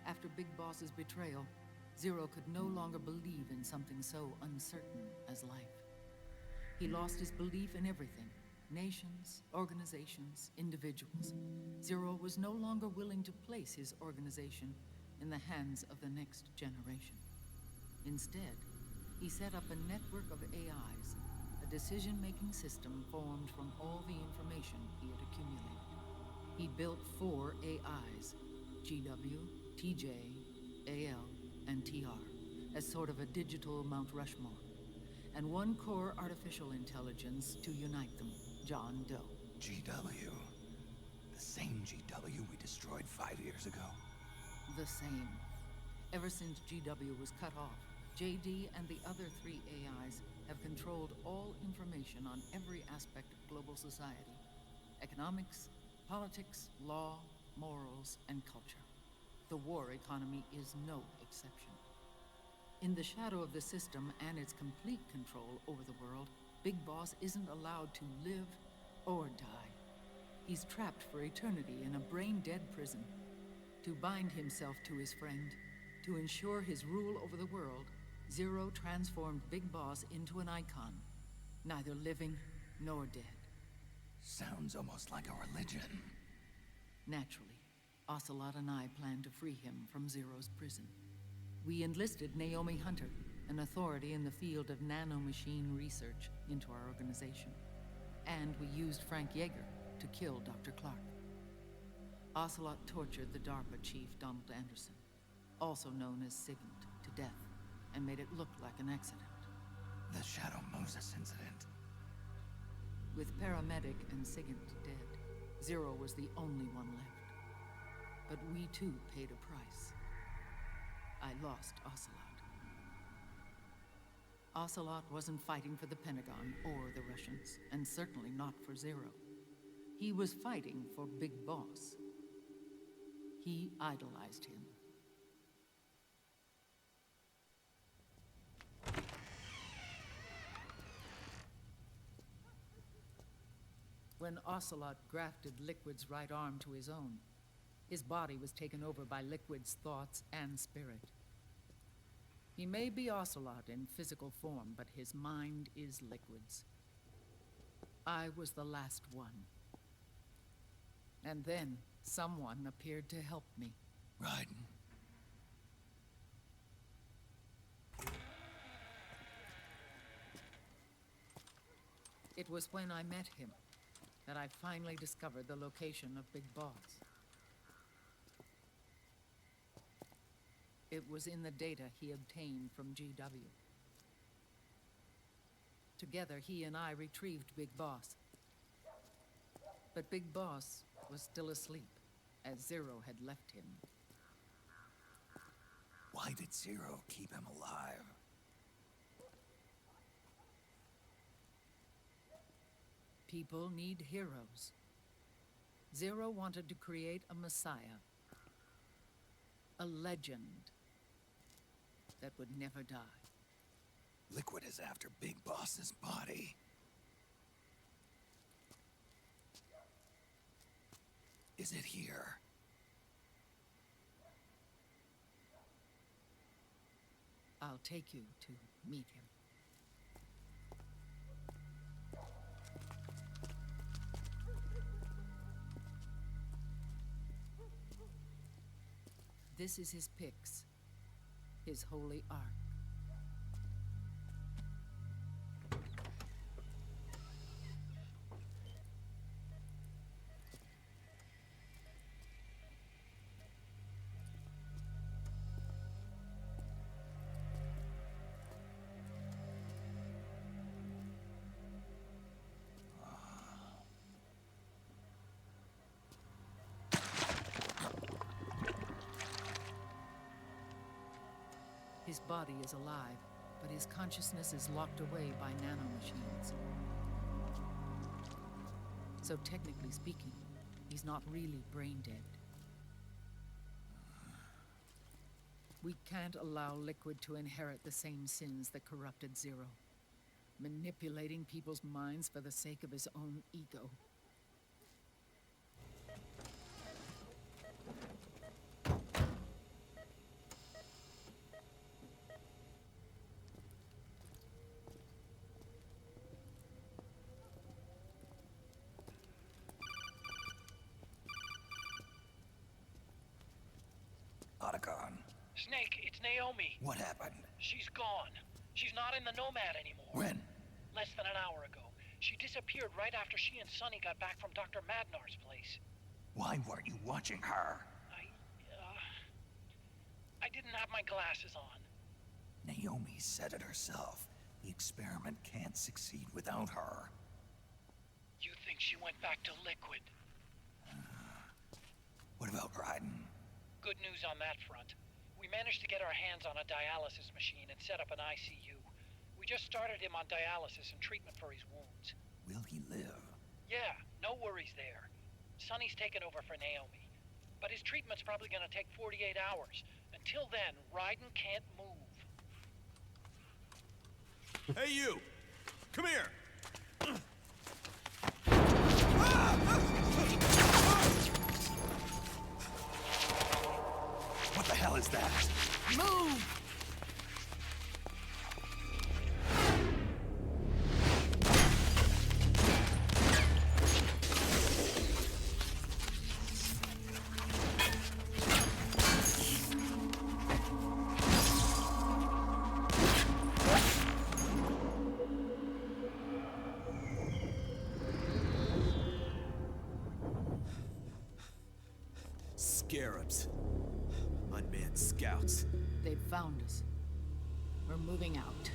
After Big Boss's betrayal, Zero could no longer believe in something so uncertain as life. He lost his belief in everything. Nations, organizations, individuals. Zero was no longer willing to place his organization in the hands of the next generation. Instead, he set up a network of AIs, a decision-making system formed from all the information he had accumulated. He built 4 AIs, GW, TJ, AL, and TR, as sort of a digital Mount Rushmore, and 1 core artificial intelligence to unite them, John Doe. GW. The same GW we destroyed 5 years ago. The same. Ever since GW was cut off, JD and the other 3 AIs have controlled all information on every aspect of global society. Economics, politics, law, morals, and culture. The war economy is no exception. In the shadow of the system and its complete control over the world, Big Boss isn't allowed to live or die. He's trapped for eternity in a brain-dead prison. To bind himself to his friend, to ensure his rule over the world, Zero transformed Big Boss into an icon, neither living nor dead. Sounds almost like a religion. Naturally, Ocelot and I plan to free him from Zero's prison. We enlisted Naomi Hunter, an authority in the field of nanomachine research, into our organization. And we used Frank Yeager to kill Dr. Clark. Ocelot tortured the DARPA chief, Donald Anderson, also known as Sigint, to death, and made it look like an accident. The Shadow Moses incident. With Paramedic and Sigint dead, Zero was the only one left. But we too paid a price. I lost Ocelot. Ocelot wasn't fighting for the Pentagon or the Russians, and certainly not for Zero. He was fighting for Big Boss. He idolized him. When Ocelot grafted Liquid's right arm to his own, his body was taken over by Liquid's thoughts and spirit. He may be Ocelot in physical form, but his mind is Liquid's. I was the last one. And then someone appeared to help me. Raiden. It was when I met him that I finally discovered the location of Big Boss. It was in the data he obtained from GW. Together, he and I retrieved Big Boss. But Big Boss was still asleep, as Zero had left him. Why did Zero keep him alive? People need heroes. Zero wanted to create a messiah. A legend that would never die. Liquid is after Big Boss's body. Is it here? I'll take you to meet him. This is his pyx, his holy ark. His body is alive, but his consciousness is locked away by nanomachines. So technically speaking, he's not really brain dead. We can't allow Liquid to inherit the same sins that corrupted Zero. Manipulating people's minds for the sake of his own ego. Otacon. Snake, it's Naomi. What happened? She's gone. She's not in the Nomad anymore. When? Less than an hour ago. She disappeared right after she and Sonny got back from Dr. Madnar's place. Why weren't you watching her? I didn't have my glasses on. Naomi said it herself. The experiment can't succeed without her. You think she went back to Liquid? What about Raiden? Good news on that front. We managed to get our hands on a dialysis machine and set up an ICU. We just started him on dialysis and treatment for his wounds. Will he live? Yeah, no worries there. Sonny's taken over for Naomi. But his treatment's probably gonna take 48 hours. Until then, Raiden can't move. Hey, you! Come here! What the hell is that? Move! Scarabs. Unmanned scouts. They've found us. We're moving out.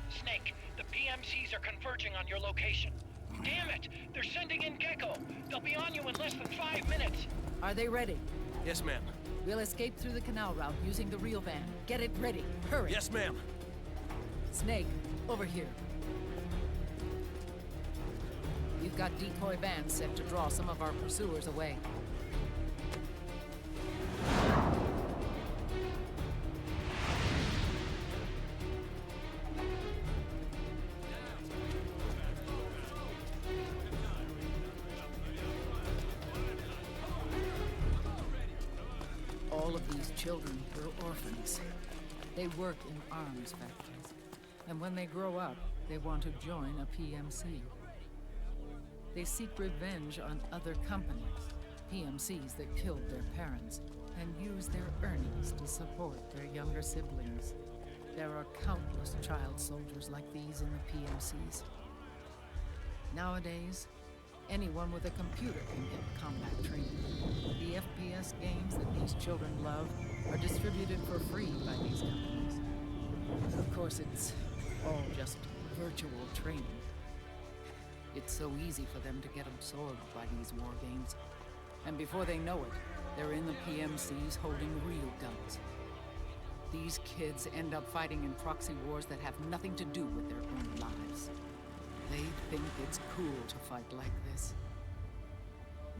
Snake, the PMCs are converging on your location. Damn it! They're sending in Gecko! They'll be on you in less than 5 minutes! Are they ready? Yes, ma'am. We'll escape through the canal route using the real van. Get it ready. Hurry. Yes, ma'am. Snake, over here. We've got decoy vans set to draw some of our pursuers away. All of these children were orphans. They work in arms factories. And when they grow up, they want to join a PMC. They seek revenge on other companies, PMCs that killed their parents, and use their earnings to support their younger siblings. There are countless child soldiers like these in the PMCs. Nowadays, anyone with a computer can get combat training. The FPS games that these children love are distributed for free by these companies. Of course, it's all just virtual training. It's so easy for them to get absorbed by these war games. And before they know it, they're in the PMCs holding real guns. These kids end up fighting in proxy wars that have nothing to do with their own lives. They think it's cool to fight like this.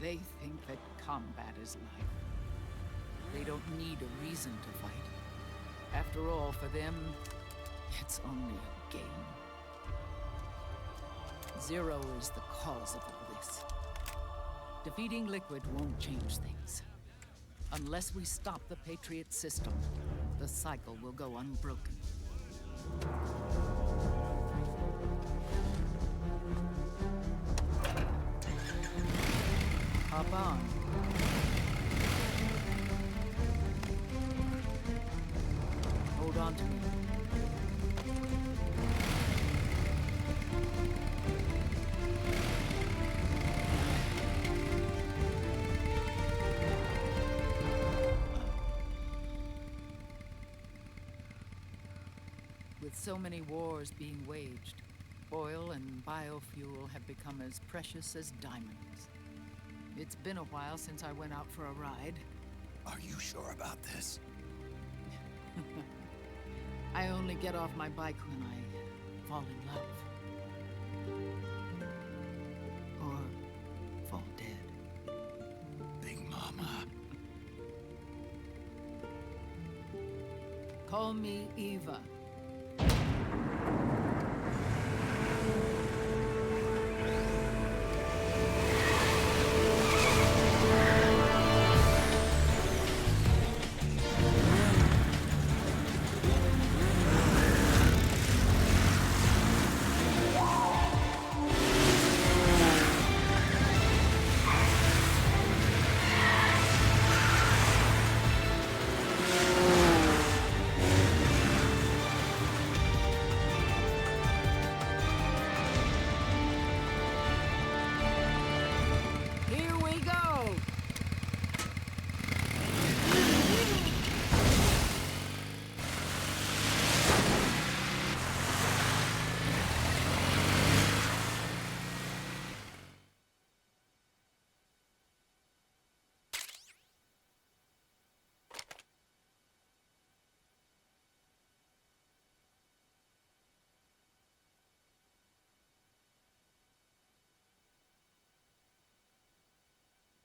They think that combat is life. They don't need a reason to fight. After all, for them, it's only a game. Zero is the cause of all this. Defeating Liquid won't change things. Unless we stop the Patriot system, the cycle will go unbroken. Hop on. Hold on to me. With so many wars being waged, oil and biofuel have become as precious as diamonds. It's been a while since I went out for a ride. Are you sure about this? I only get off my bike when I fall in love. Or fall dead. Big Mama. Call me Eva.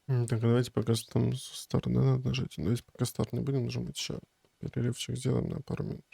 Так, давайте пока там старт, да, надо нажать. Давайте пока старт не будем нажимать, еще перерывчик сделаем на пару минут.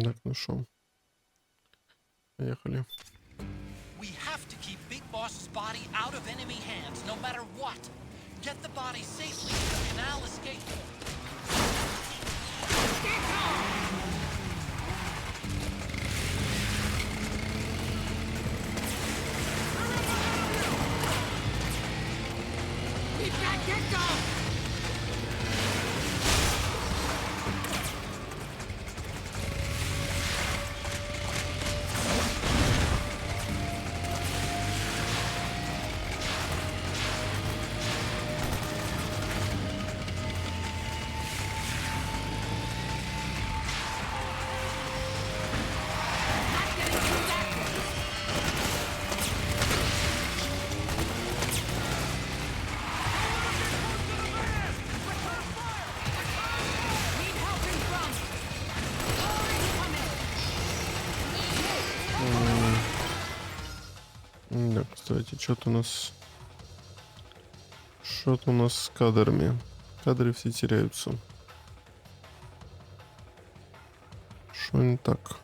Так, ну шо. Поехали. We have to keep Big Boss's body out of enemy hands, no matter what. Get the body safely to the canal escape point. We've got get go! Да, кстати, что-то у нас с кадрами. Кадры все теряются. Что не так?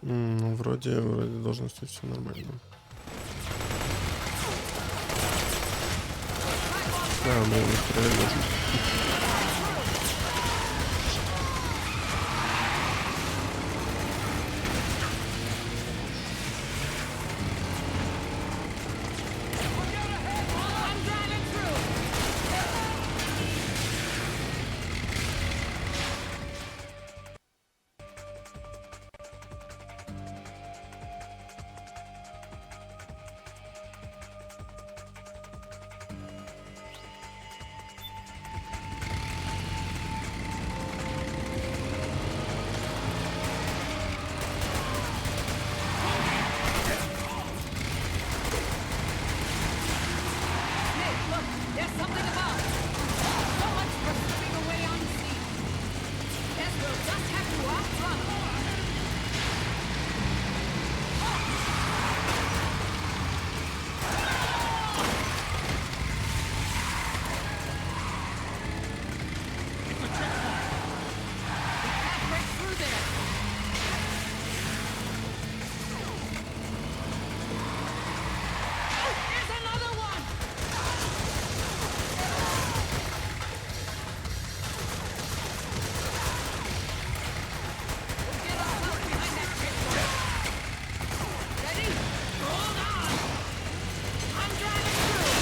Ну, вроде должно быть все нормально. Да, мы не стреляли. There's something about it. So much for slipping away unseen. Guess we'll just have to outrun them. We can't break through there. There's another one! Get ourselves behind that checkpoint. Ready? Hold on! I'm driving through!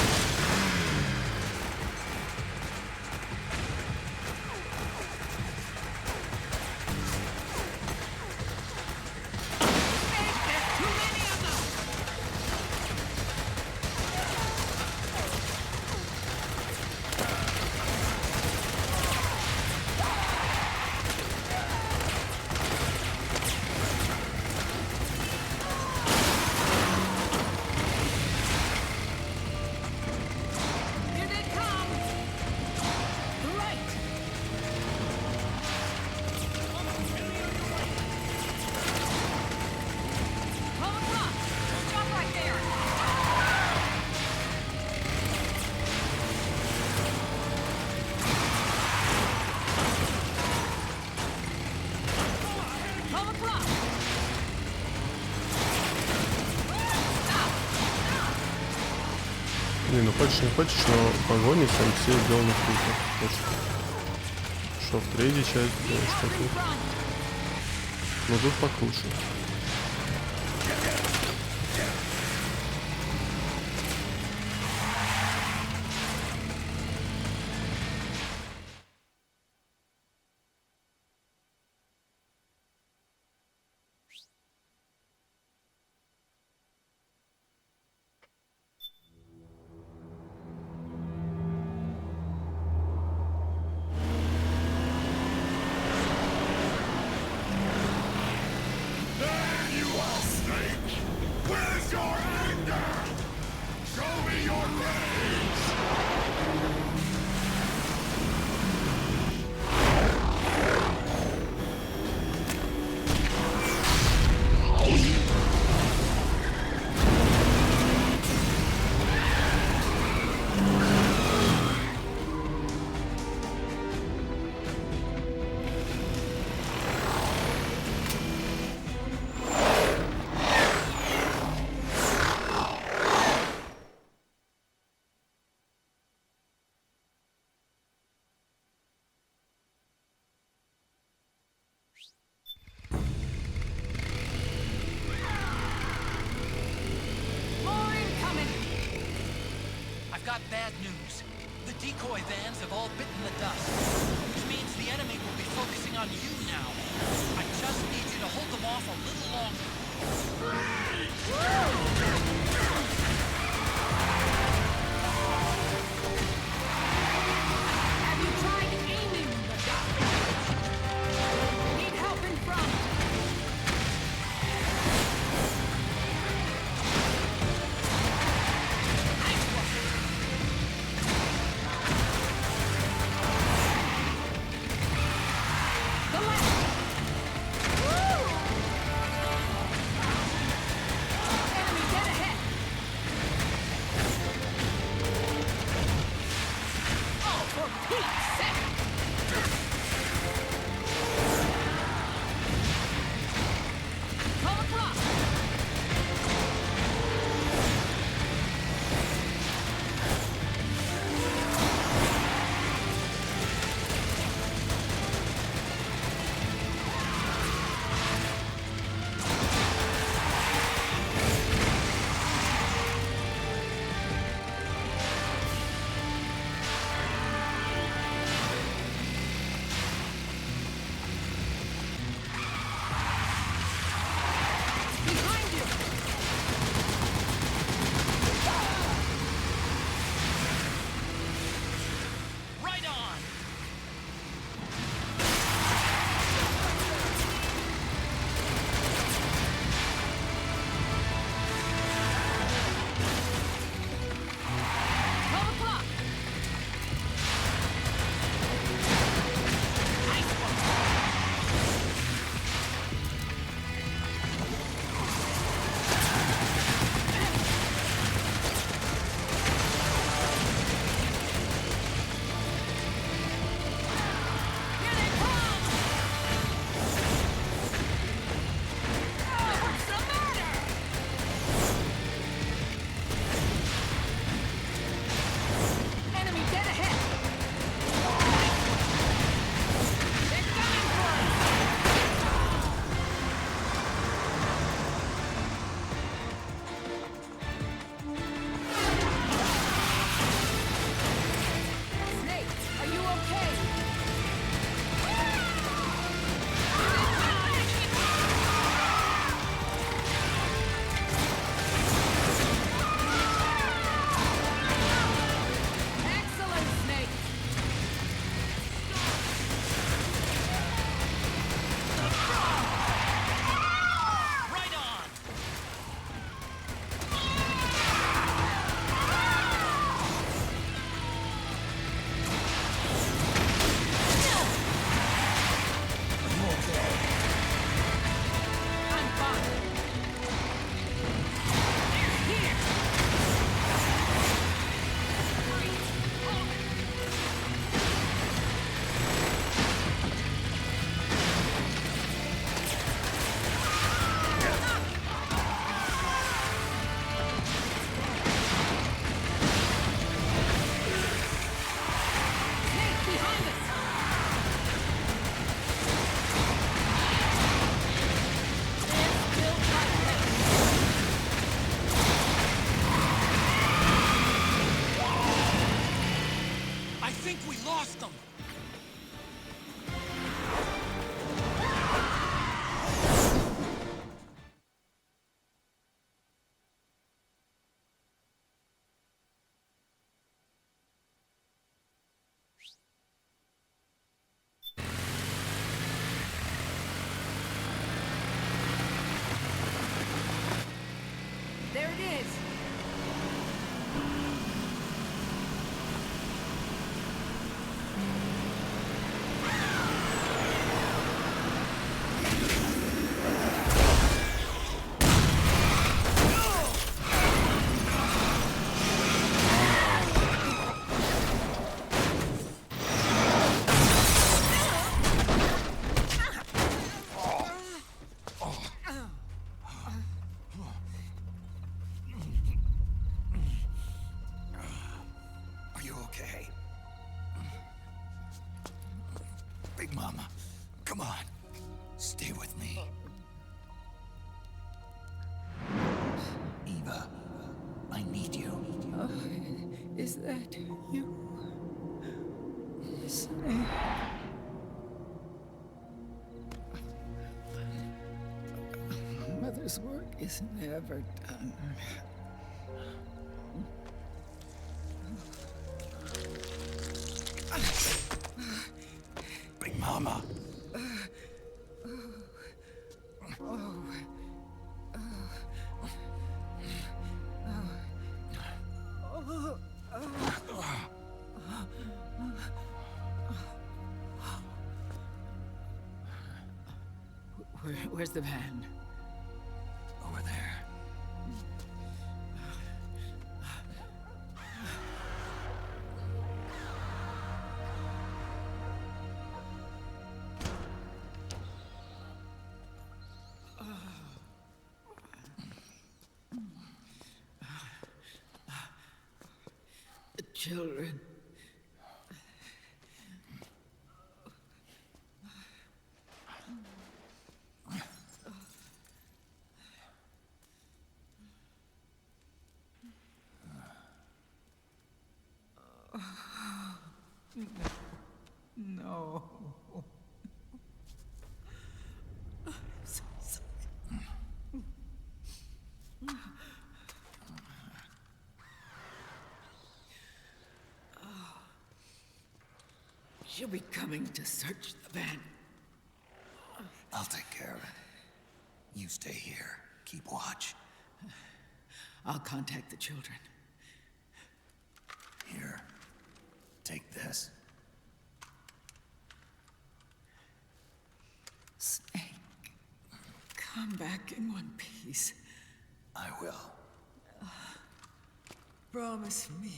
There's too many of them! Here they come! Right! Hold up! Stop right there! Hold up! Не, ну хочешь не хочешь, но погони там все сделаны круто. Точно. Что в третьей части было, что тут. Но тут покруче. There bad news. The decoy vans have all bitten the dust, which means the enemy will be focusing on you now. I just need you to hold them off a little longer. Have you tried aiming the gun? Need help in front. The left. Enemy dead ahead. Oh, for Pete's sake! Come across. Behind you. Right on! Come across. Nice one. Here they come! Oh, what's the matter? Enemy dead ahead! They're coming for us! Snake, are you okay? Excellent, Snake! Right on! I'm fine. They're here! Snake, behind us! Stand still, tight. I think we lost them! There it is! Are you okay? Big Mama, come on. Stay with me. Eva, I need you. Is that you? Snake. Mother's work is never done. Big Mama. Where's the van? Over there. The children. No. So sorry. She'll be coming to search the van. I'll take care of it. You stay here. Keep watch. I'll contact the children. Here. Take this. Snake, come back in one piece. I will. Promise me.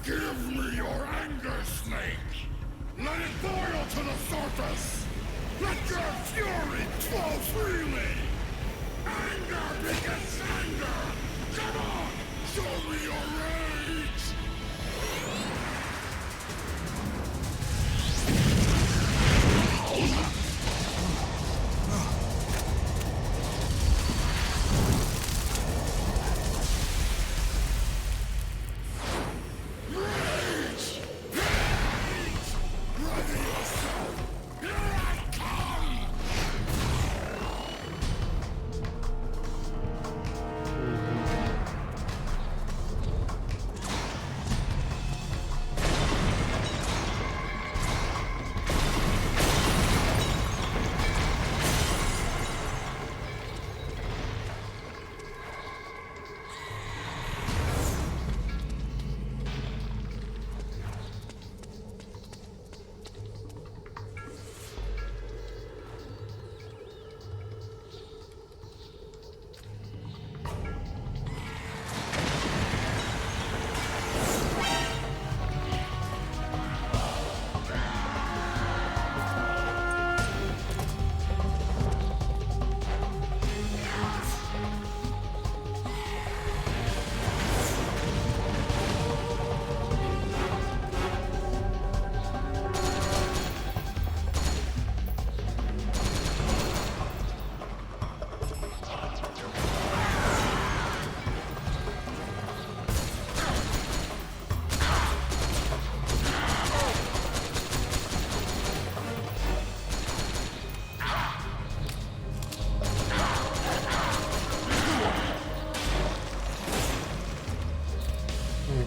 Give me your anger, Snake! Let it boil to the surface! Let your fury flow freely! Anger begets anger! Come on! Show me your rage!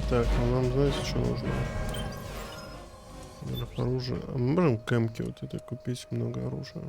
Так, ну нам, знаете, что нужно? Оружие. А мы можем кэмки вот это купить, много оружия.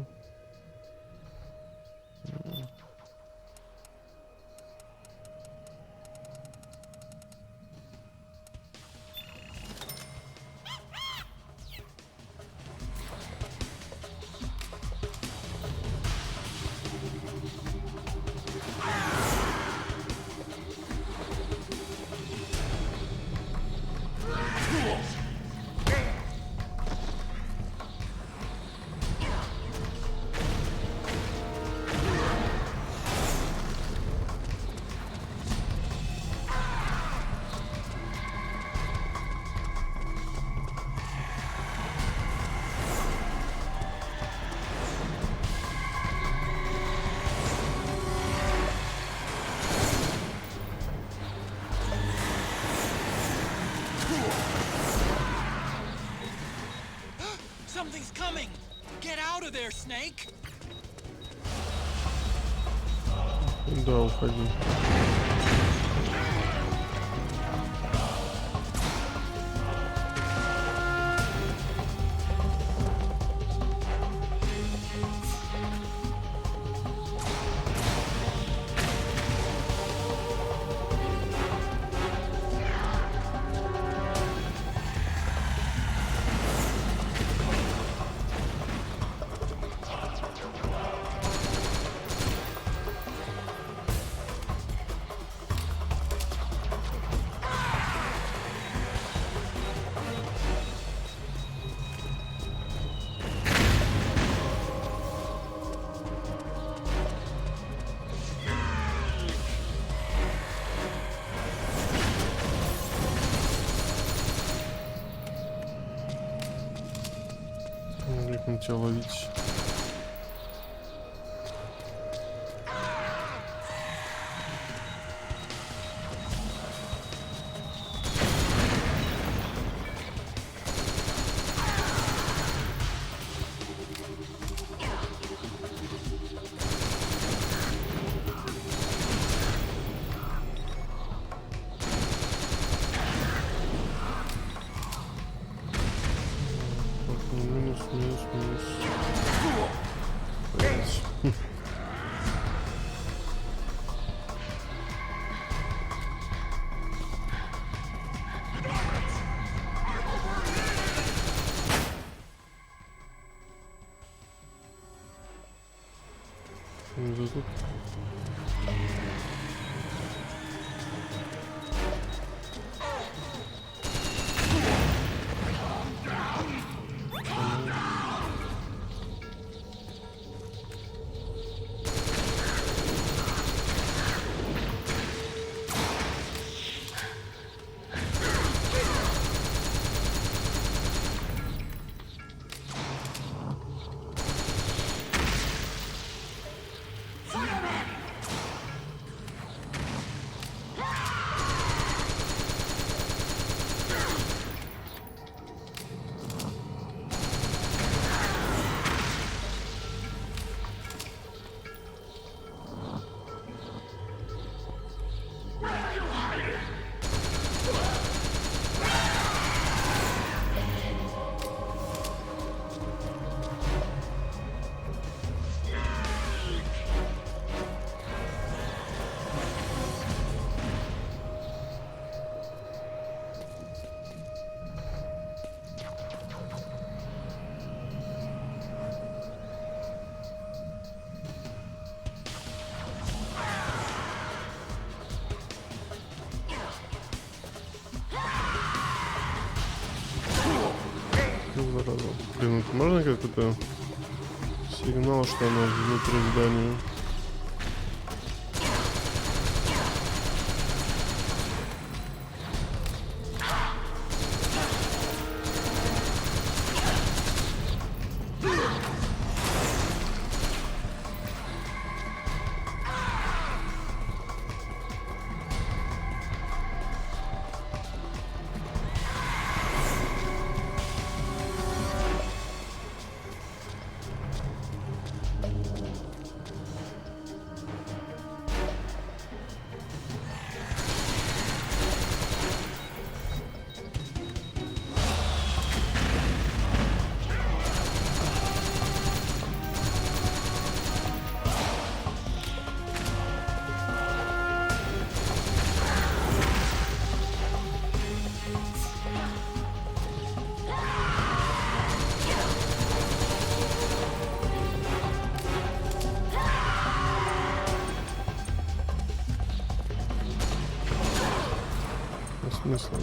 Something's coming! Get out of there, Snake! Да, уходи. Как мне тебя ловить? Минус, минус, минус. Блять. Ну, тут. Зараза. Блин, это можно как-то сигнал, что она внутри здания? Смысла.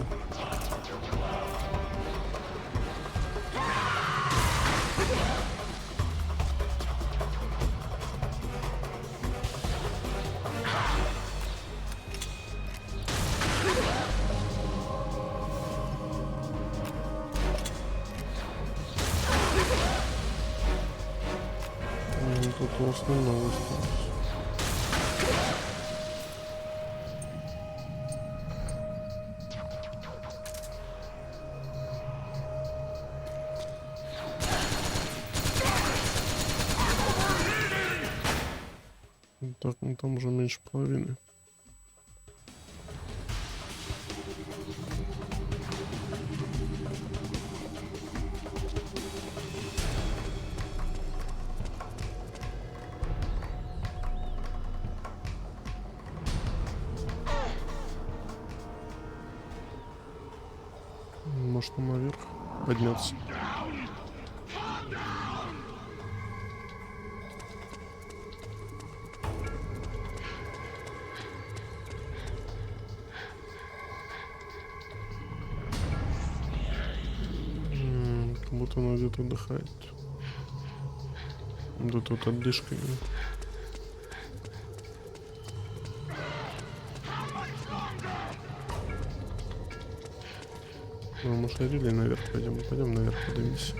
Тут в основном осталось. Так, ну там уже меньше половины. Может, наверх подняться. Как будто она где-то отдыхает. Да тут отдышка именно. Ну, может, или наверх пойдем? Пойдем наверх, поднимемся.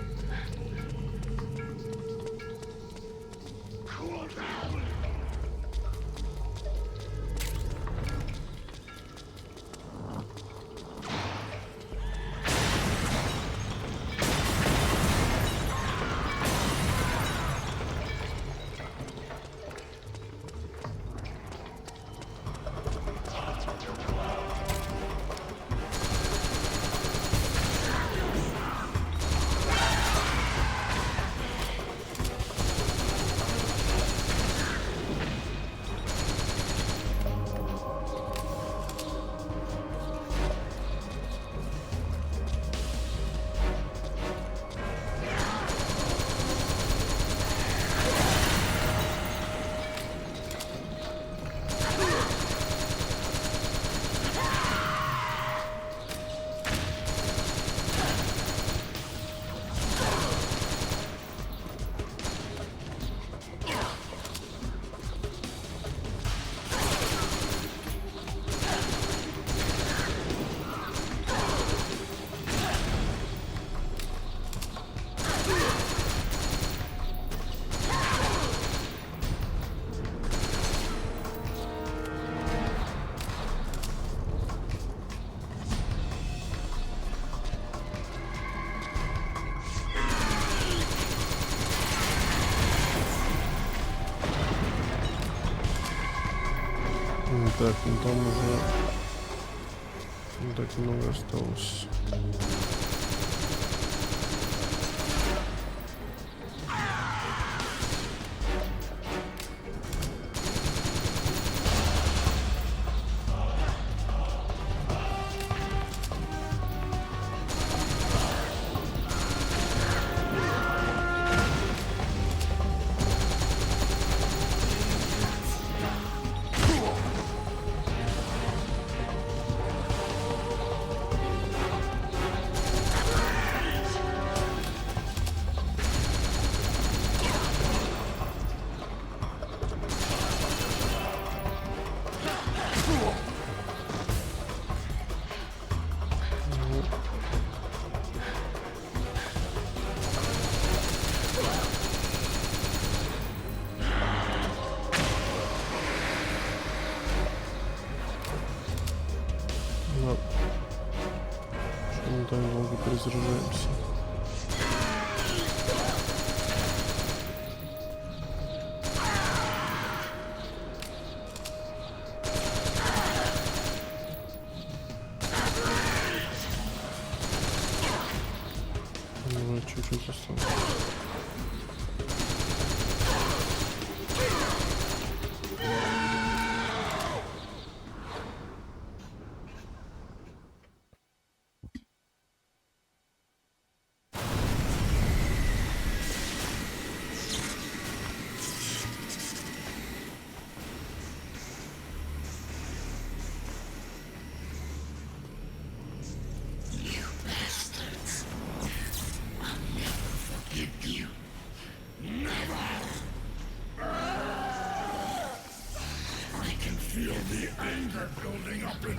Так, ну там уже не так много осталось. Что мы так долго перезаряжаемся? Давай чуть-чуть осталось.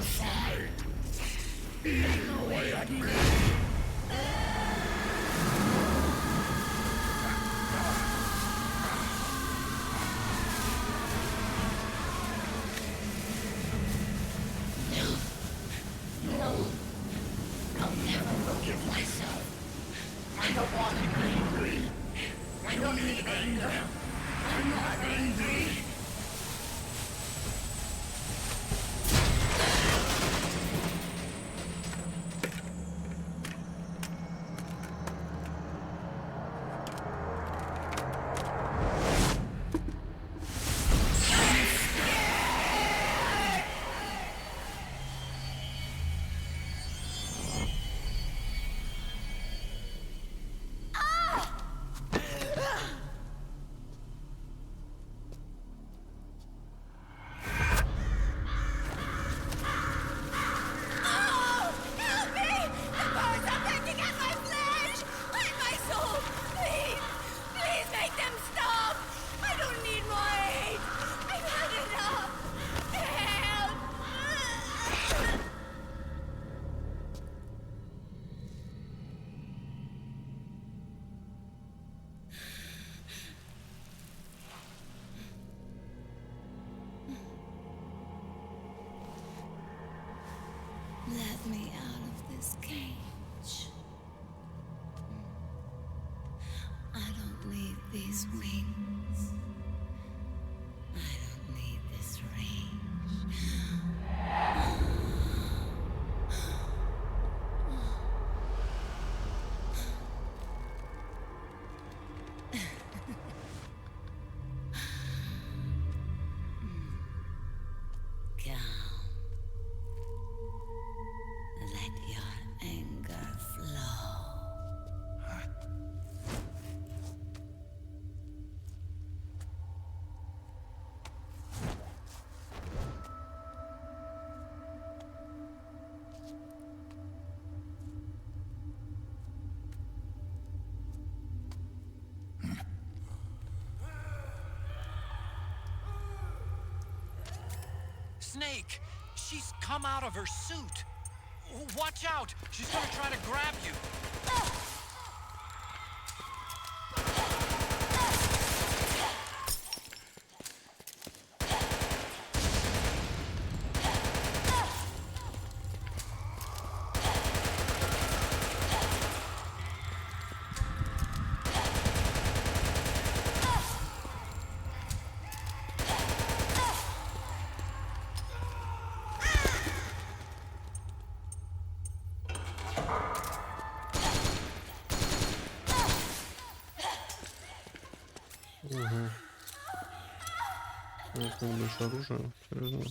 side. Eating away at me. No. I'll never forgive myself. I don't want to be angry. I don't need anger. I'm not angry. Let me out of this cage. I don't need these wings. I don't need this range. Calm. Let your anger flow. Snake! She's come out of her suit! Watch out! She's gonna try to grab you! Угу. Это больше оружия, серьезно.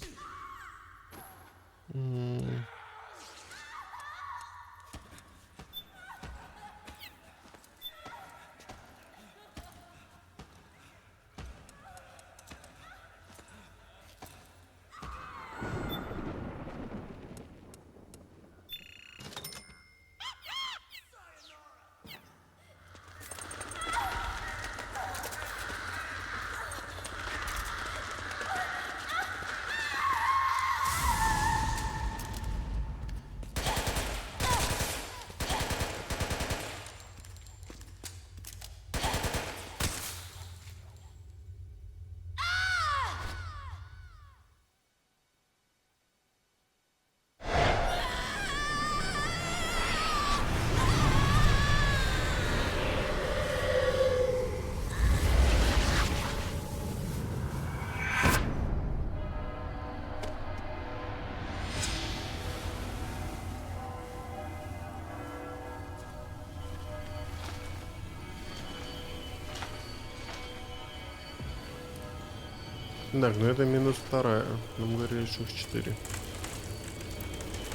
Так, ну это минус вторая. Нам говорили, что их 4.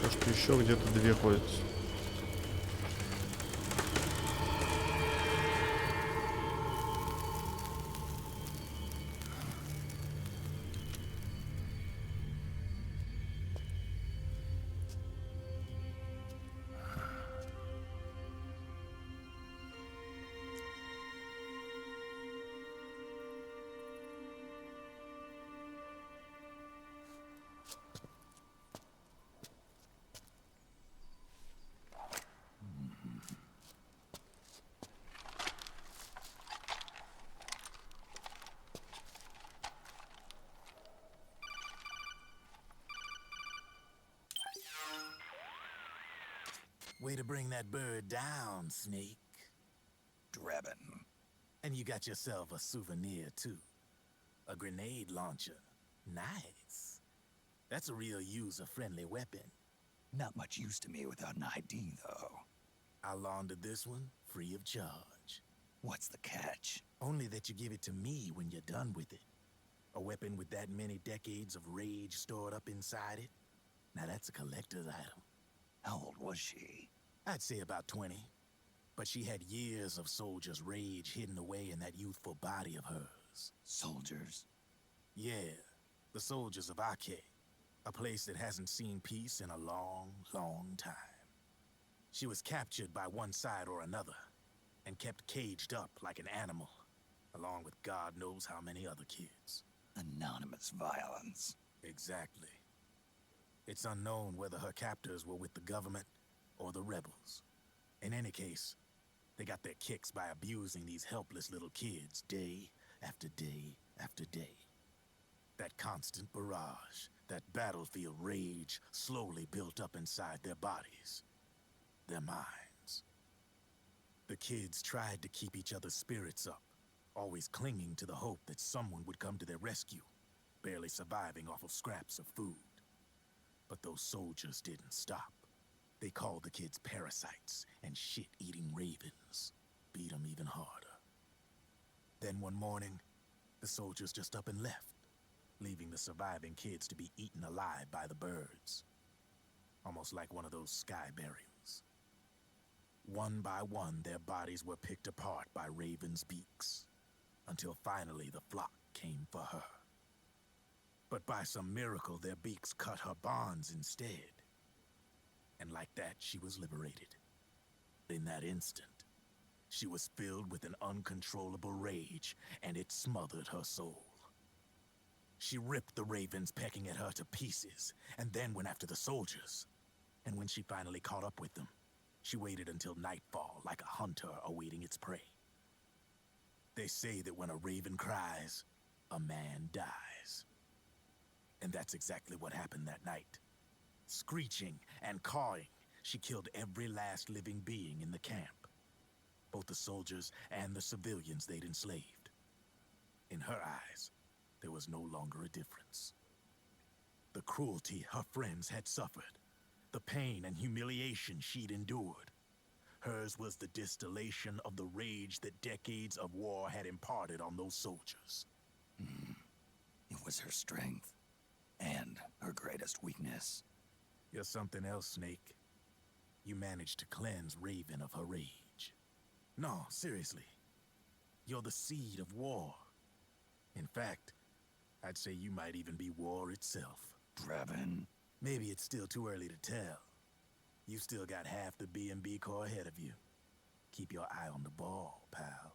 Так что еще где-то 2 ходятся. Way to bring that bird down, Snake. Drebin. And you got yourself a souvenir, too. A grenade launcher. Nice. That's a real user-friendly weapon. Not much use to me without an ID, though. I'll launder this one free of charge. What's the catch? Only that you give it to me when you're done with it. A weapon with that many decades of rage stored up inside it? Now that's a collector's item. How old was she? I'd say about 20. But she had years of soldiers' rage hidden away in that youthful body of hers. Soldiers? Yeah, the soldiers of Ake. A place that hasn't seen peace in a long, long time. She was captured by one side or another, and kept caged up like an animal, along with God knows how many other kids. Anonymous violence. Exactly. It's unknown whether her captors were with the government or the rebels. In any case, they got their kicks by abusing these helpless little kids day after day after day. That constant barrage, that battlefield rage slowly built up inside their bodies, their minds. The kids tried to keep each other's spirits up, always clinging to the hope that someone would come to their rescue, barely surviving off of scraps of food. But those soldiers didn't stop. They called the kids parasites and shit-eating ravens, beat them even harder. Then one morning, the soldiers just up and left, leaving the surviving kids to be eaten alive by the birds. Almost like one of those sky burials. One by one, their bodies were picked apart by ravens' beaks, until finally the flock came for her. But by some miracle, their beaks cut her bonds instead. And like that, she was liberated. In that instant, she was filled with an uncontrollable rage, and it smothered her soul. She ripped the ravens pecking at her to pieces, and then went after the soldiers. And when she finally caught up with them, she waited until nightfall like a hunter awaiting its prey. They say that when a raven cries, a man dies. And that's exactly what happened that night. Screeching and cawing, she killed every last living being in the camp. Both the soldiers and the civilians they'd enslaved. In her eyes, there was no longer a difference. The cruelty her friends had suffered, the pain and humiliation she'd endured. Hers was the distillation of the rage that decades of war had imparted on those soldiers. It was her strength, and her greatest weakness. You're something else, Snake. You managed to cleanse Raven of her rage. No, seriously. You're the seed of war. In fact, I'd say you might even be war itself. Drebin. Maybe it's still too early to tell. You've still got half the B&B Corps ahead of you. Keep your eye on the ball, pal.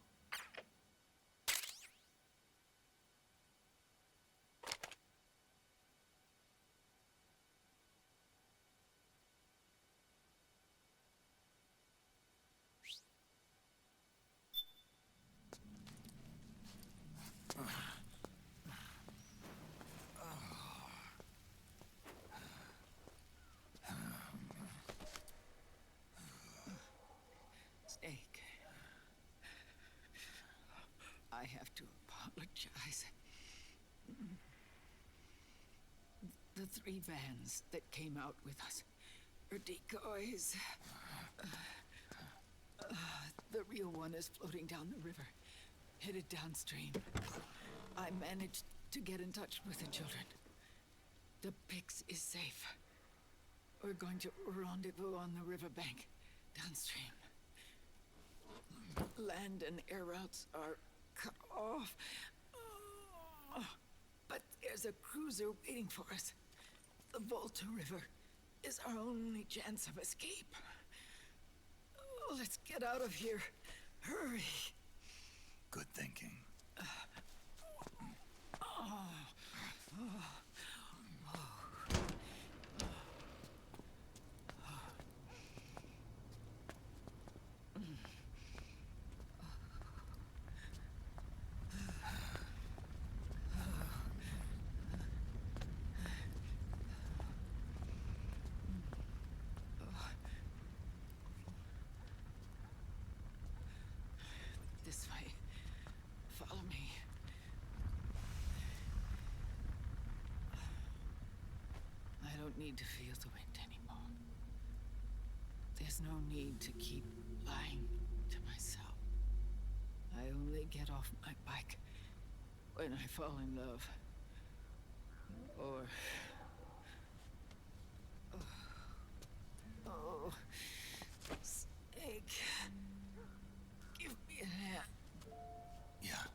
Snake. I have to apologize. The 3 vans that came out with us are decoys. The real one is floating down the river, headed downstream. I managed to get in touch with the children. The Pix is safe. We're going to rendezvous on the riverbank, downstream. Land and air routes are cut off. But there's a cruiser waiting for us. The Volta River is our only chance of escape. Let's get out of here. Hurry. Good thinking. don't need to feel the wind anymore. There's no need to keep lying to myself. I only get off my bike when I fall in love. Or... Oh, Snake. Give me a hand. Yeah.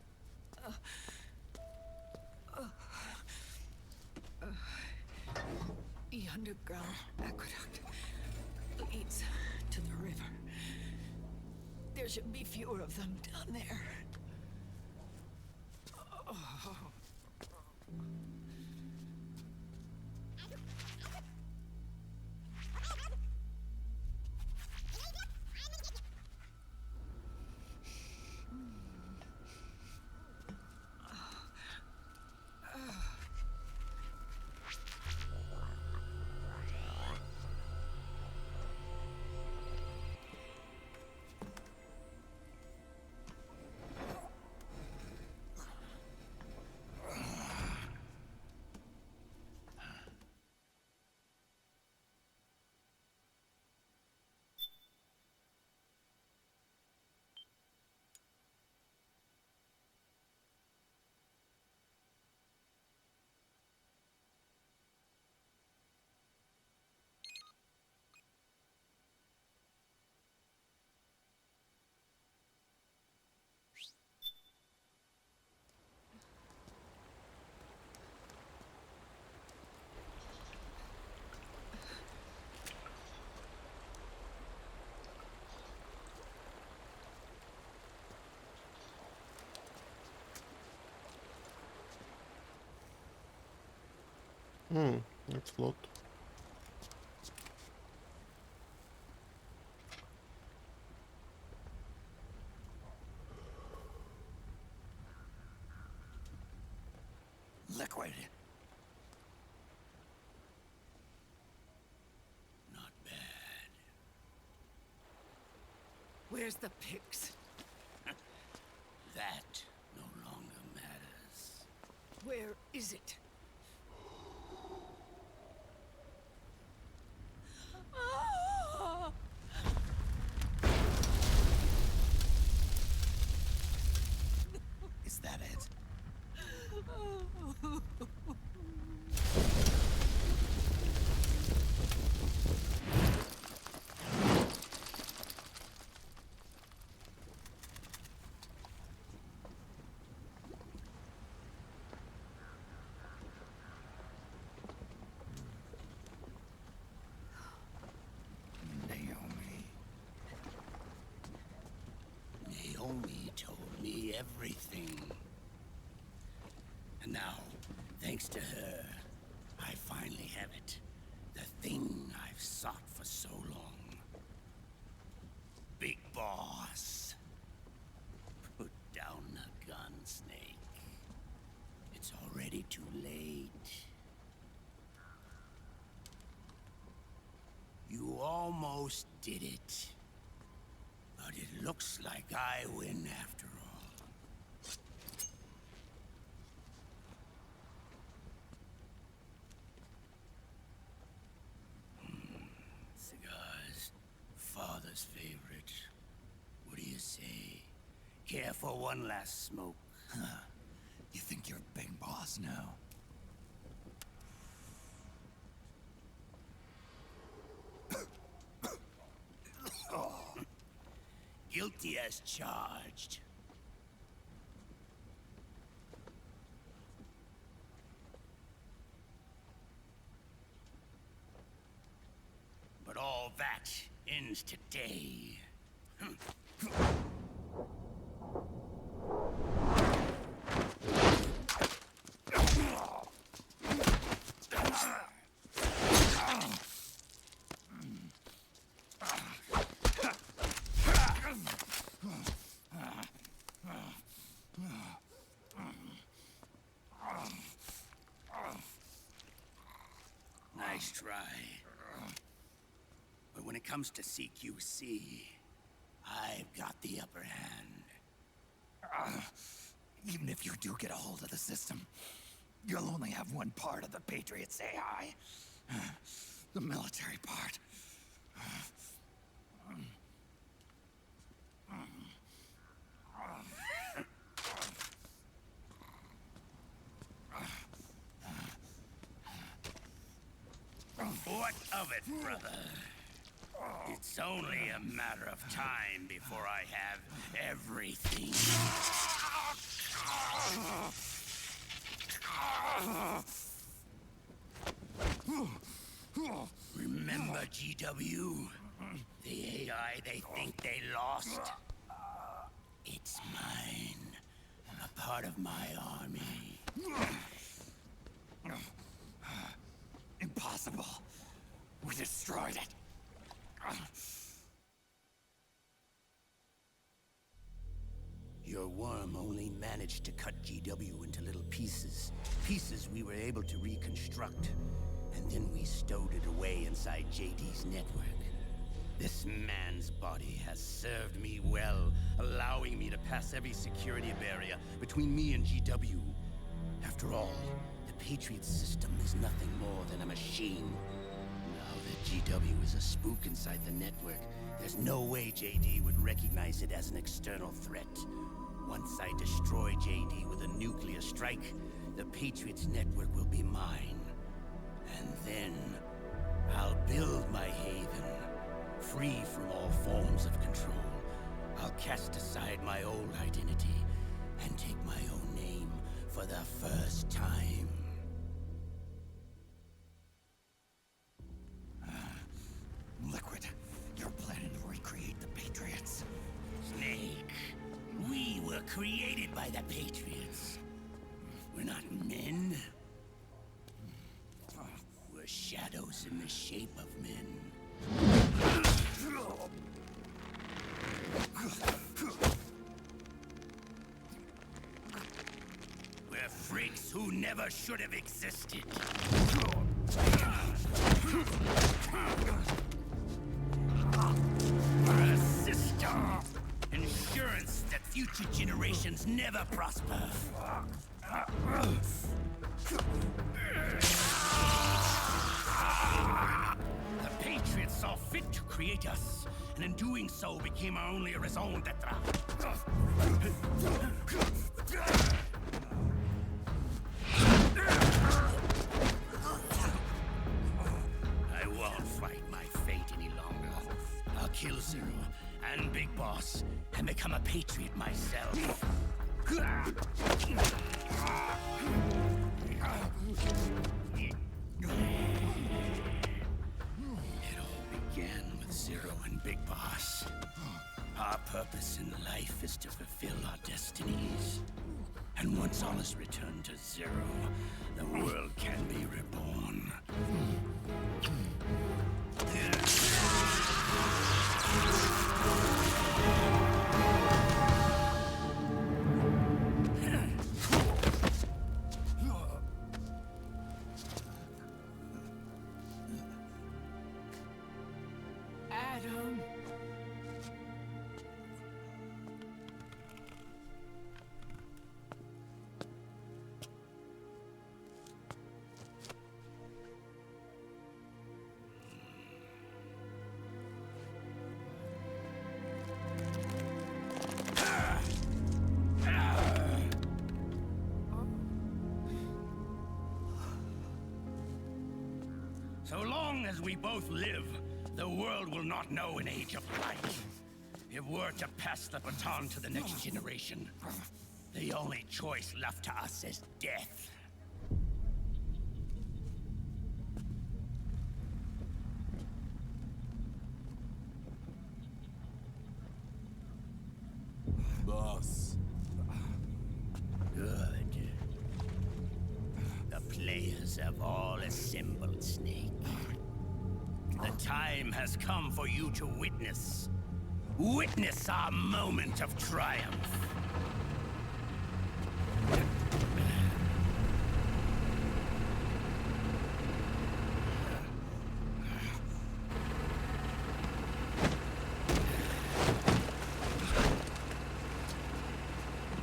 The underground aqueduct leads to the river. There should be fewer of them down there. Oh. Это флот. Liquid. Not bad. Where's the pigs? That no longer matters. Where is it? Is that it? Naomi told me everything. And now, thanks to her, I finally have it. The thing I've sought for so long. Big boss. Put down the gun, Snake. It's already too late. You almost did it. But it looks like I win after all. Cigars, father's favorite. What do you say? Care for one last smoke? Huh. You think you're a big boss now? Guilty as charged. But all that ends today. Nice try. But when it comes to CQC, I've got the upper hand. Even if you do get a hold of the system, you'll only have one part of the Patriots AI. The military part. What of it, brother? It's only a matter of time before I have everything. Remember, GW? The AI they think they lost? It's mine. A part of my army. Impossible. We destroyed it. Your worm only managed to cut GW into little pieces. Pieces we were able to reconstruct. And then we stowed it away inside JD's network. This man's body has served me well, allowing me to pass every security barrier between me and GW. After all, the Patriot system is nothing more than a machine. Now that GW is a spook inside the network, there's no way JD would recognize it as an external threat. Once I destroy JD with a nuclear strike, the Patriots network will be mine. And then, I'll build my haven, free from all forms of control. I'll cast aside my old identity and take my own name for the first time. Liquid, you're planning to recreate the Patriots. Snake, we were created by the Patriots. We're not men. We're shadows in the shape of men. We're freaks who never should have existed. We're a system. Insurance that future generations never prosper. The Patriots saw fit to create us, and in doing so became our only raison d'etre. I won't fight my fate any longer. I'll kill Zero and Big Boss and become a Patriot myself. It all began with Zero and Big Boss. Our purpose in life is to fulfill our destinies. And once all is returned to Zero, the world can be reborn. Adam. So long as we both live, the world will not know an age of light. If we're to pass the baton to the next generation, the only choice left to us is death. Boss. Good. The players have all assembled, Snake. The time has come for you to witness. Witness our moment of triumph.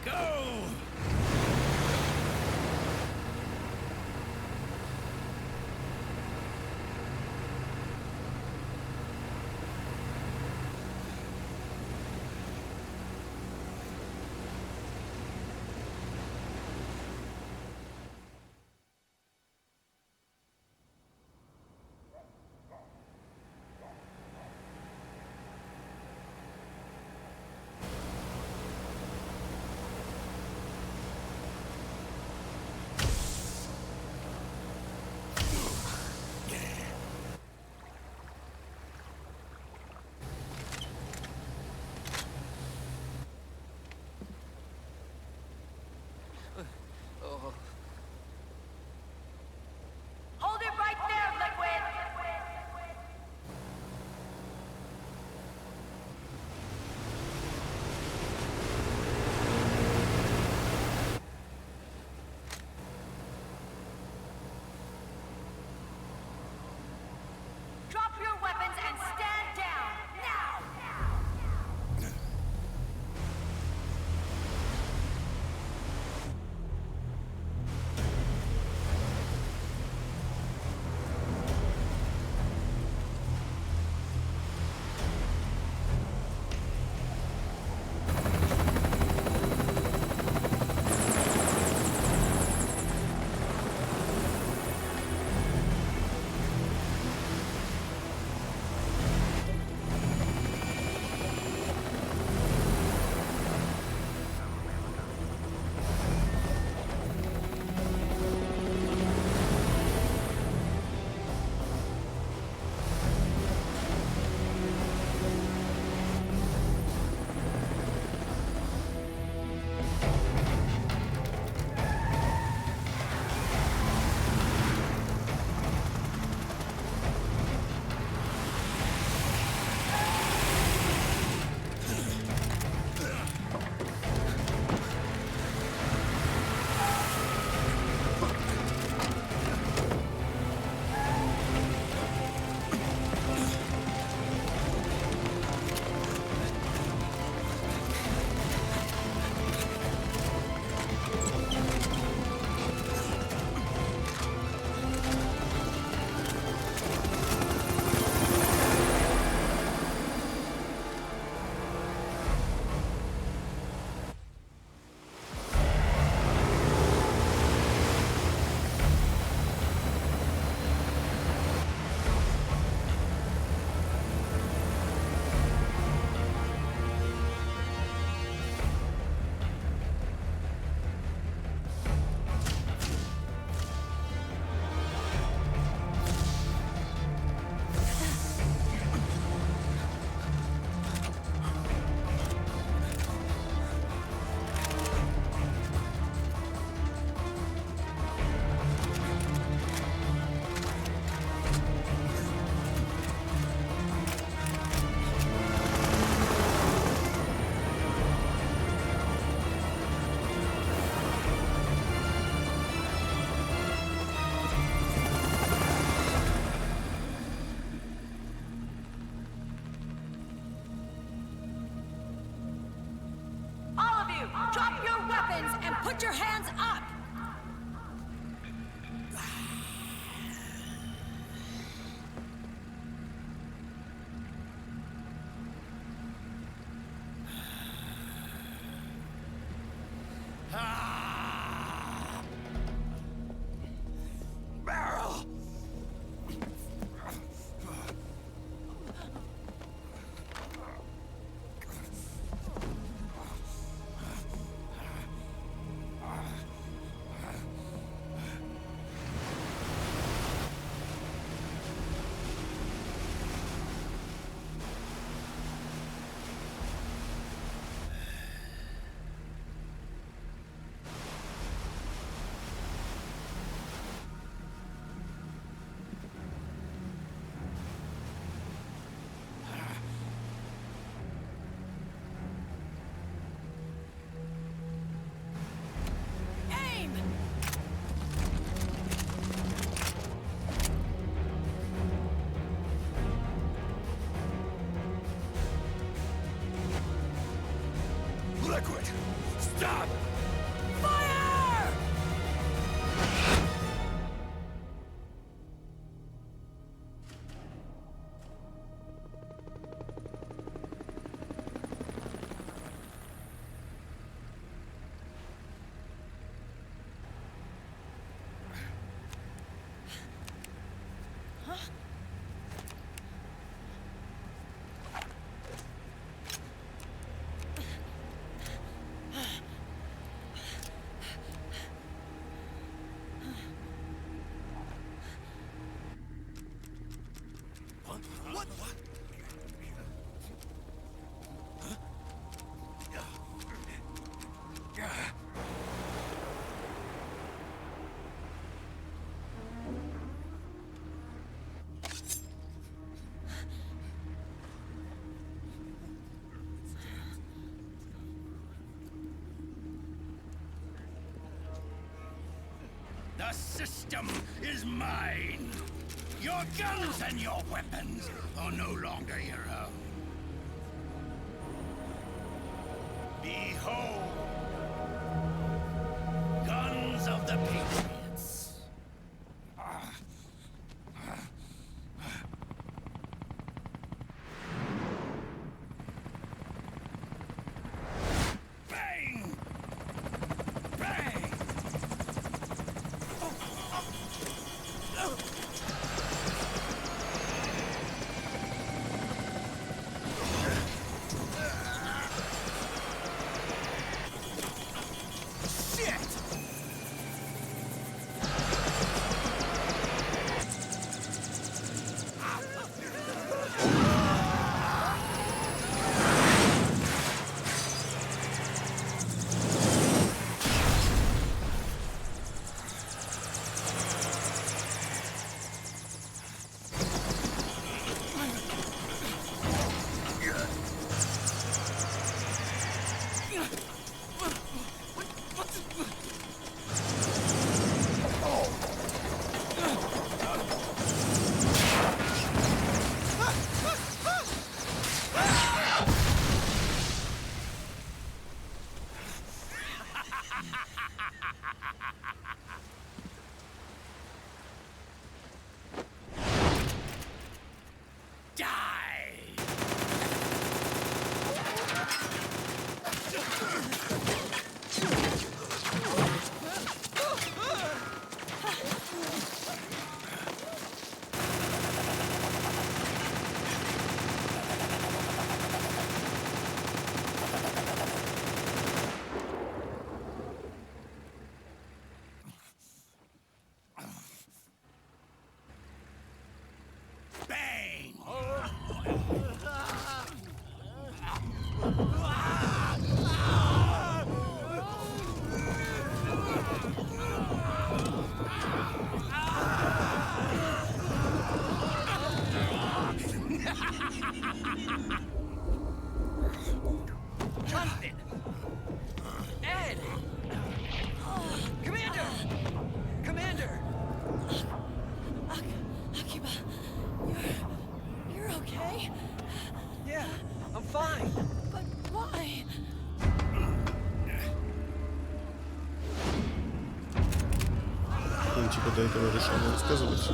Go! weapons and put your hands up! Barrel! Aim! Liquid! Stop! Fire! What? The system is mine. Your guns and your weapons are no longer your own. Behold, guns of the Patriots. Bang! Bang! типа до этого решил не рассказывать.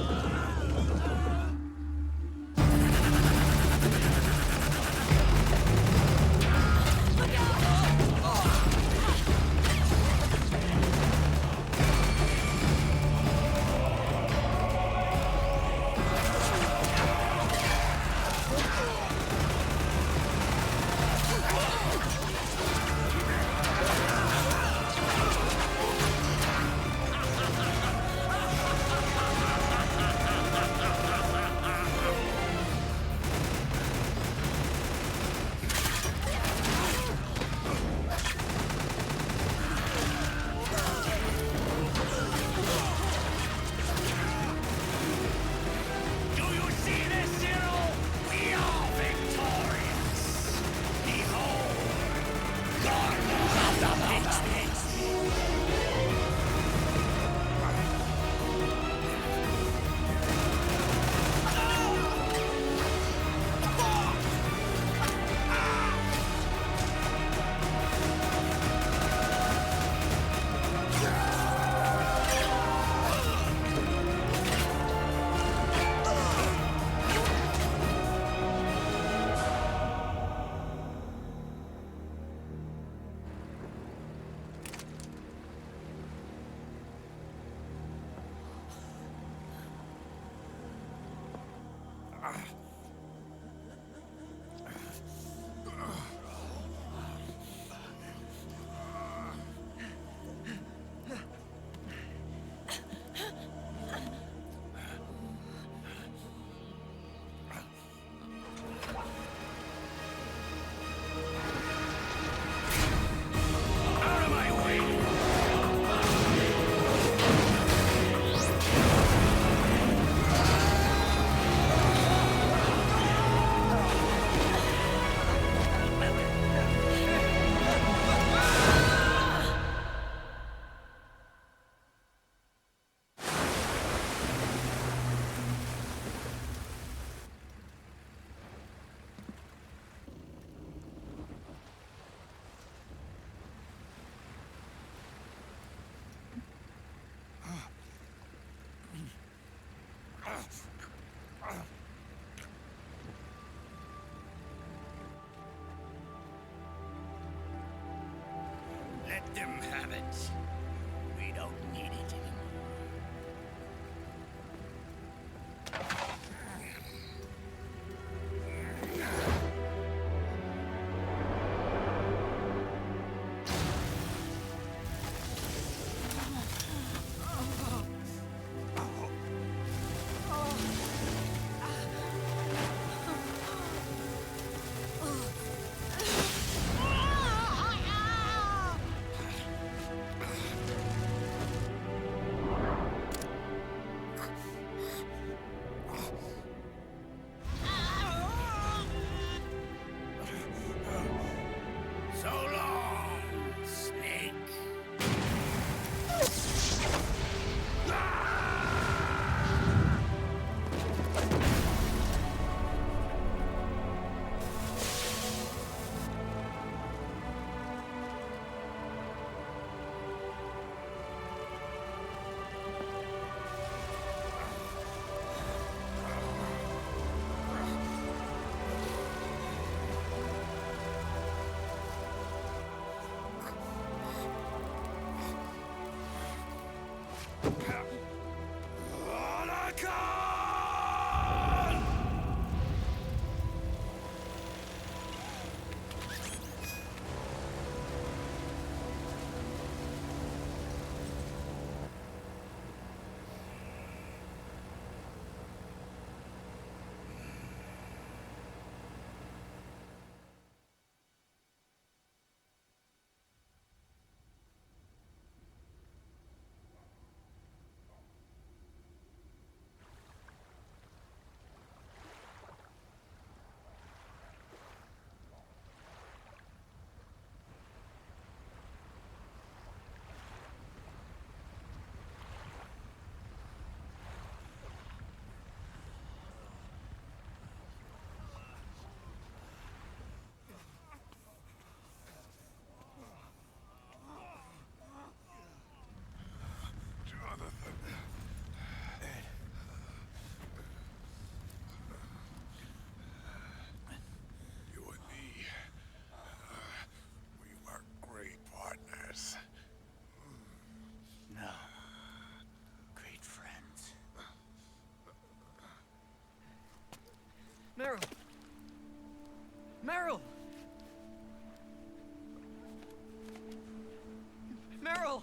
Let them have it. We don't need it anymore. Meryl! Meryl! Meryl!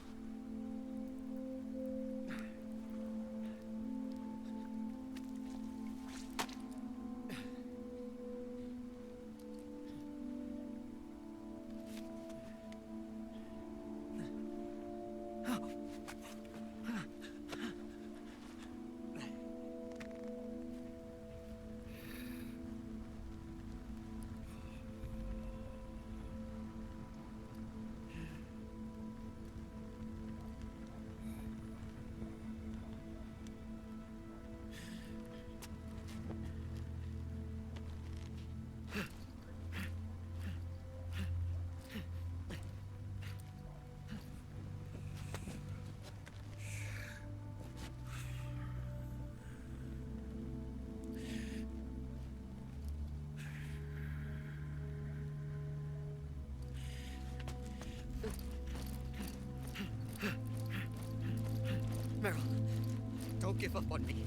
Meryl, don't give up on me.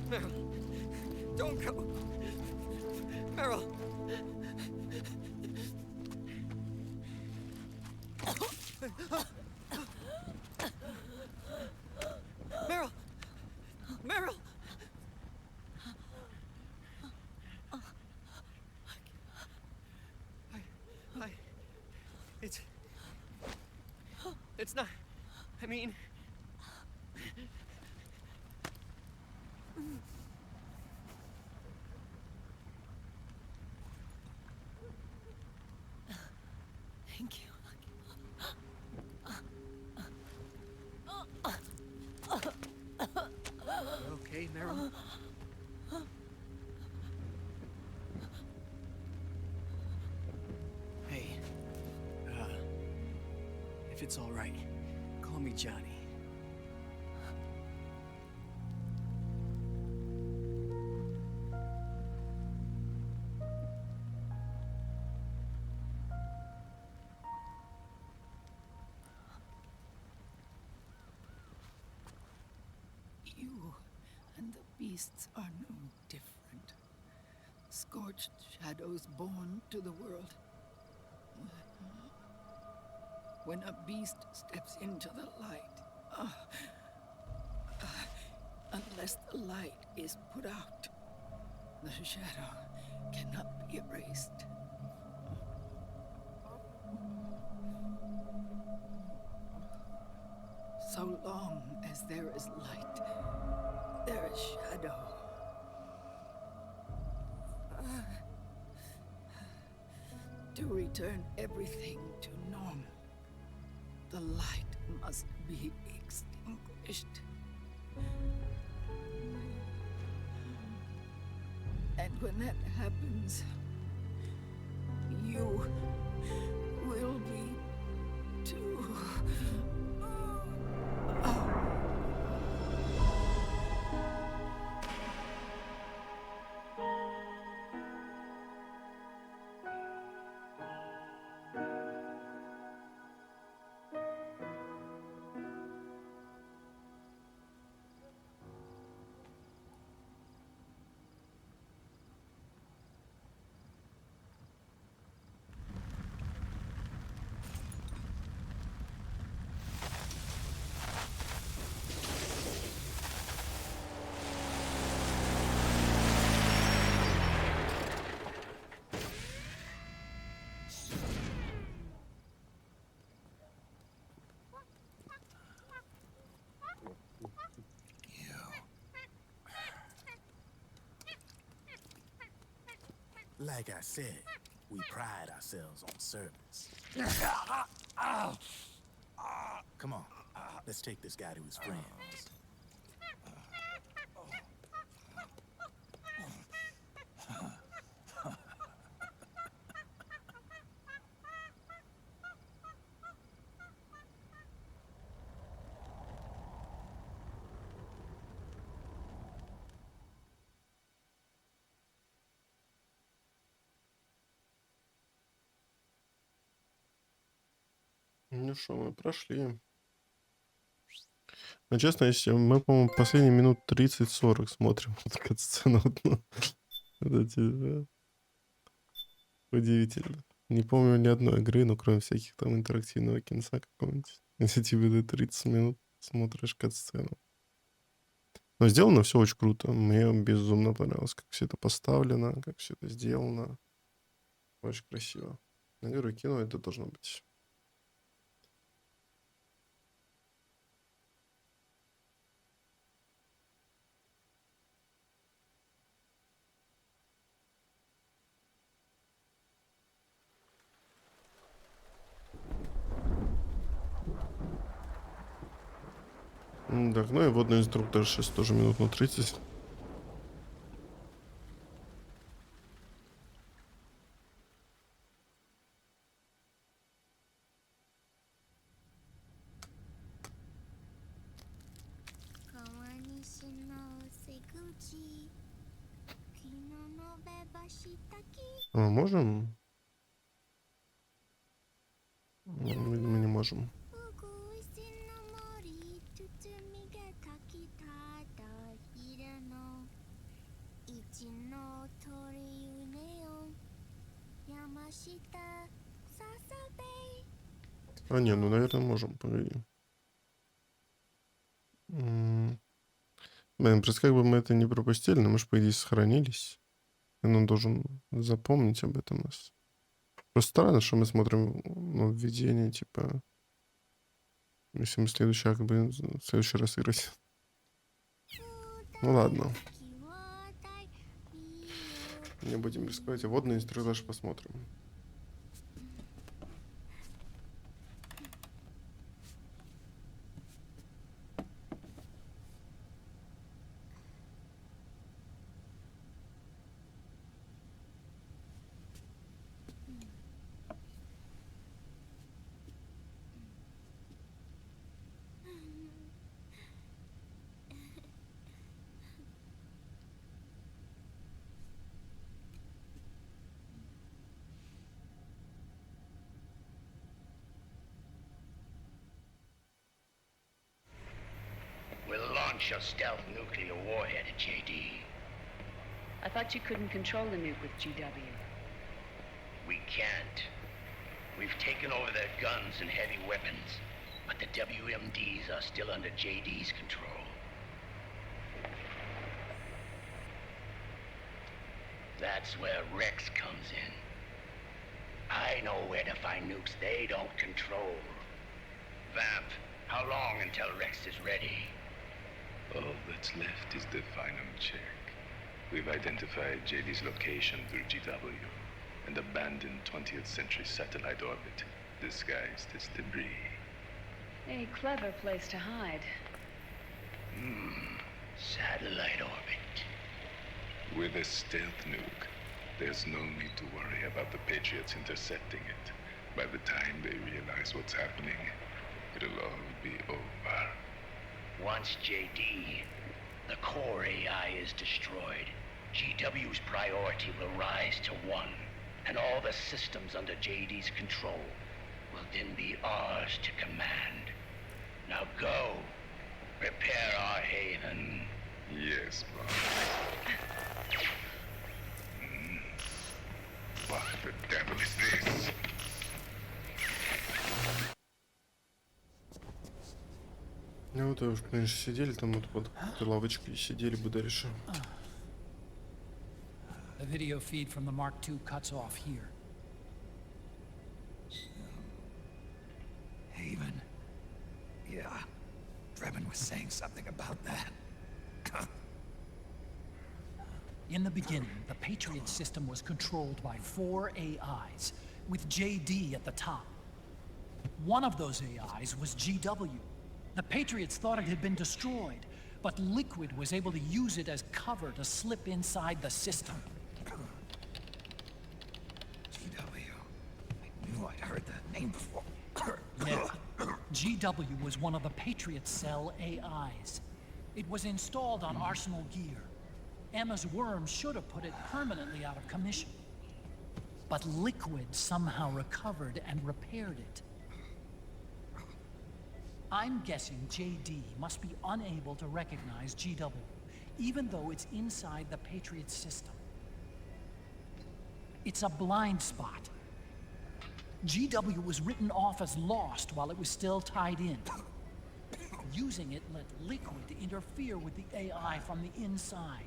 Meryl, don't go. Meryl. Meryl. Meryl. It's not. I mean. Thank you. You okay, Meryl? Hey, if it's all right, call me Johnny. You and the beasts are no different. Scorched shadows born to the world. When a beast steps into the light, unless the light is put out, the shadow cannot be erased. So long as there is light, there is shadow. To return everything to normal, the light must be extinguished. And when that happens, you will be too. Like I said, we pride ourselves on service. Come on, let's take this guy to his friends. Ну что, мы прошли. Но честно, если мы, по-моему, последние минут 30-40 смотрим эту сцену одну. Это типа удивительно. Не помню ни одной игры, ну кроме всяких там интерактивного кинца какого-нибудь. Если тебе ты 30 минут смотришь кат-сцену. Но сделано все очень круто. Мне безумно понравилось, как все это поставлено, как все это сделано. Очень красиво. Я говорю, кино это должно быть. Так, ну и водный инструктор сейчас тоже минут на 30. А мы можем? Мы не можем. А, не, ну, наверное, можем. Погоди. Блин, просто как бы мы это не пропустили, но мы же, по идее, сохранились. И он должен запомнить об этом нас. Просто странно, что мы смотрим, ну, введение, типа... Если мы следующий акт будем в следующий раз играть. Ну ладно. Не будем рисковать. А водный инструктаж посмотрим. We'll launch a stealth nuclear warhead at JD. I thought you couldn't control the nuke with GW. We can't. We've taken over their guns and heavy weapons, but the WMDs are still under JD's control. That's where Rex comes in. I know where to find nukes they don't control. Vamp, how long until Rex is ready? All that's left is the final check. We've identified JD's location through GW, an abandoned 20th century satellite orbit, disguised as debris. A clever place to hide. Satellite orbit. With a stealth nuke, there's no need to worry about the Patriots intercepting it. By the time they realize what's happening, it'll all be over. Once JD, the core AI is destroyed, GW's priority will rise to 1, and all the systems under JD's control will then be ours to command. Now go, prepare our haven. Yes, boss. What the devil is this? Ну вот уж, конечно, сидели там вот под лавочкой, сидели бы дальше. The video feed from the Mark II cuts off here. Haven. Yeah. Drebin was saying something about that. In the beginning, the Patriot system was controlled by 4 AIs, with JD at the top. One of those AIs was GW. The Patriots thought it had been destroyed, but Liquid was able to use it as cover to slip inside the system. GW. I knew I'd heard that name before. Yeah. GW was one of the Patriot Cell AIs. It was installed on Arsenal gear. Emma's worm should have put it permanently out of commission. But Liquid somehow recovered and repaired it. I'm guessing JD must be unable to recognize GW, even though it's inside the Patriot system. It's a blind spot. GW was written off as lost while it was still tied in. Using it let Liquid interfere with the AI from the inside.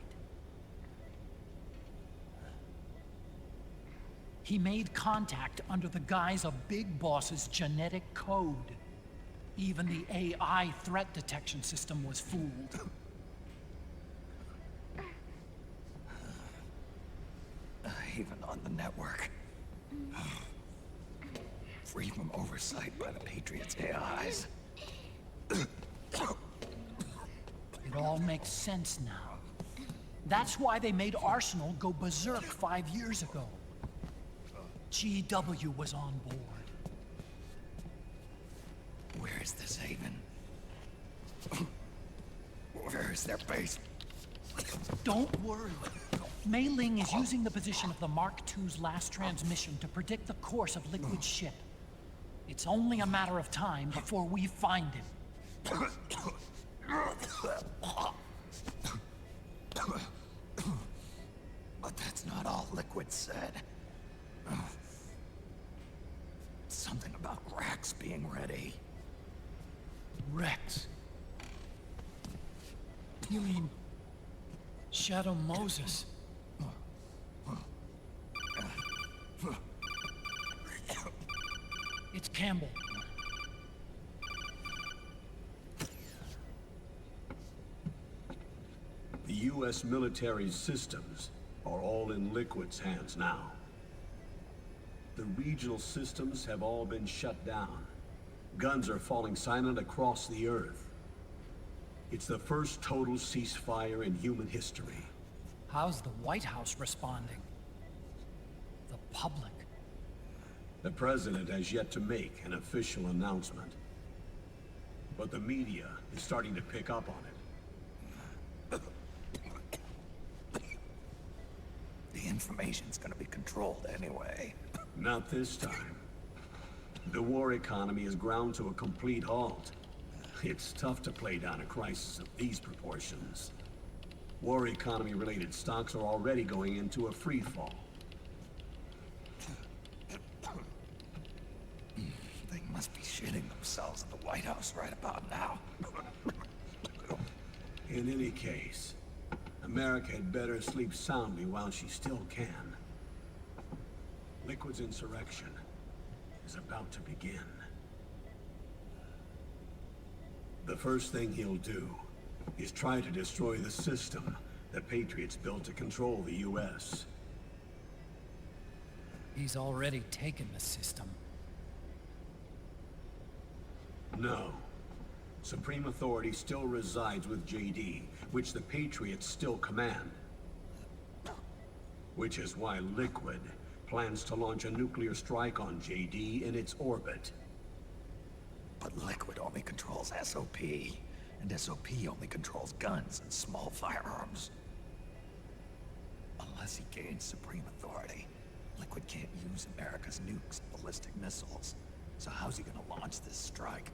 He made contact under the guise of Big Boss's genetic code. Even the AI threat detection system was fooled. Even on the network. Free from oversight by the Patriots' AIs. It all makes sense now. That's why they made Arsenal go berserk 5 years ago. GW was on board. Where is this haven? Where is their base? Don't worry. Mei Ling is using the position of the Mark II's last transmission to predict the course of Liquid's ship. It's only a matter of time before we find him. But that's not all Liquid said. Something about Rex being ready. Rex? You mean Shadow Moses? It's Campbell. The U.S. military systems are all in Liquid's hands now. The regional systems have all been shut down. Guns are falling silent across the Earth. It's the first total ceasefire in human history. How's the White House responding? The public? The president has yet to make an official announcement. But the media is starting to pick up on it. The information's gonna be controlled anyway. Not this time. The war economy is ground to a complete halt. It's tough to play down a crisis of these proportions. War economy-related stocks are already going into a free fall. They must be shitting themselves at the White House right about now. In any case, America had better sleep soundly while she still can. Liquid's insurrection is about to begin. The first thing he'll do is try to destroy the system the Patriots built to control the U.S. He's already taken the system. No. Supreme authority still resides with JD, which the Patriots still command. Which is why Liquid plans to launch a nuclear strike on JD in its orbit. But Liquid only controls SOP, and SOP only controls guns and small firearms. Unless he gains supreme authority, Liquid can't use America's nukes and ballistic missiles. So how's he gonna launch this strike?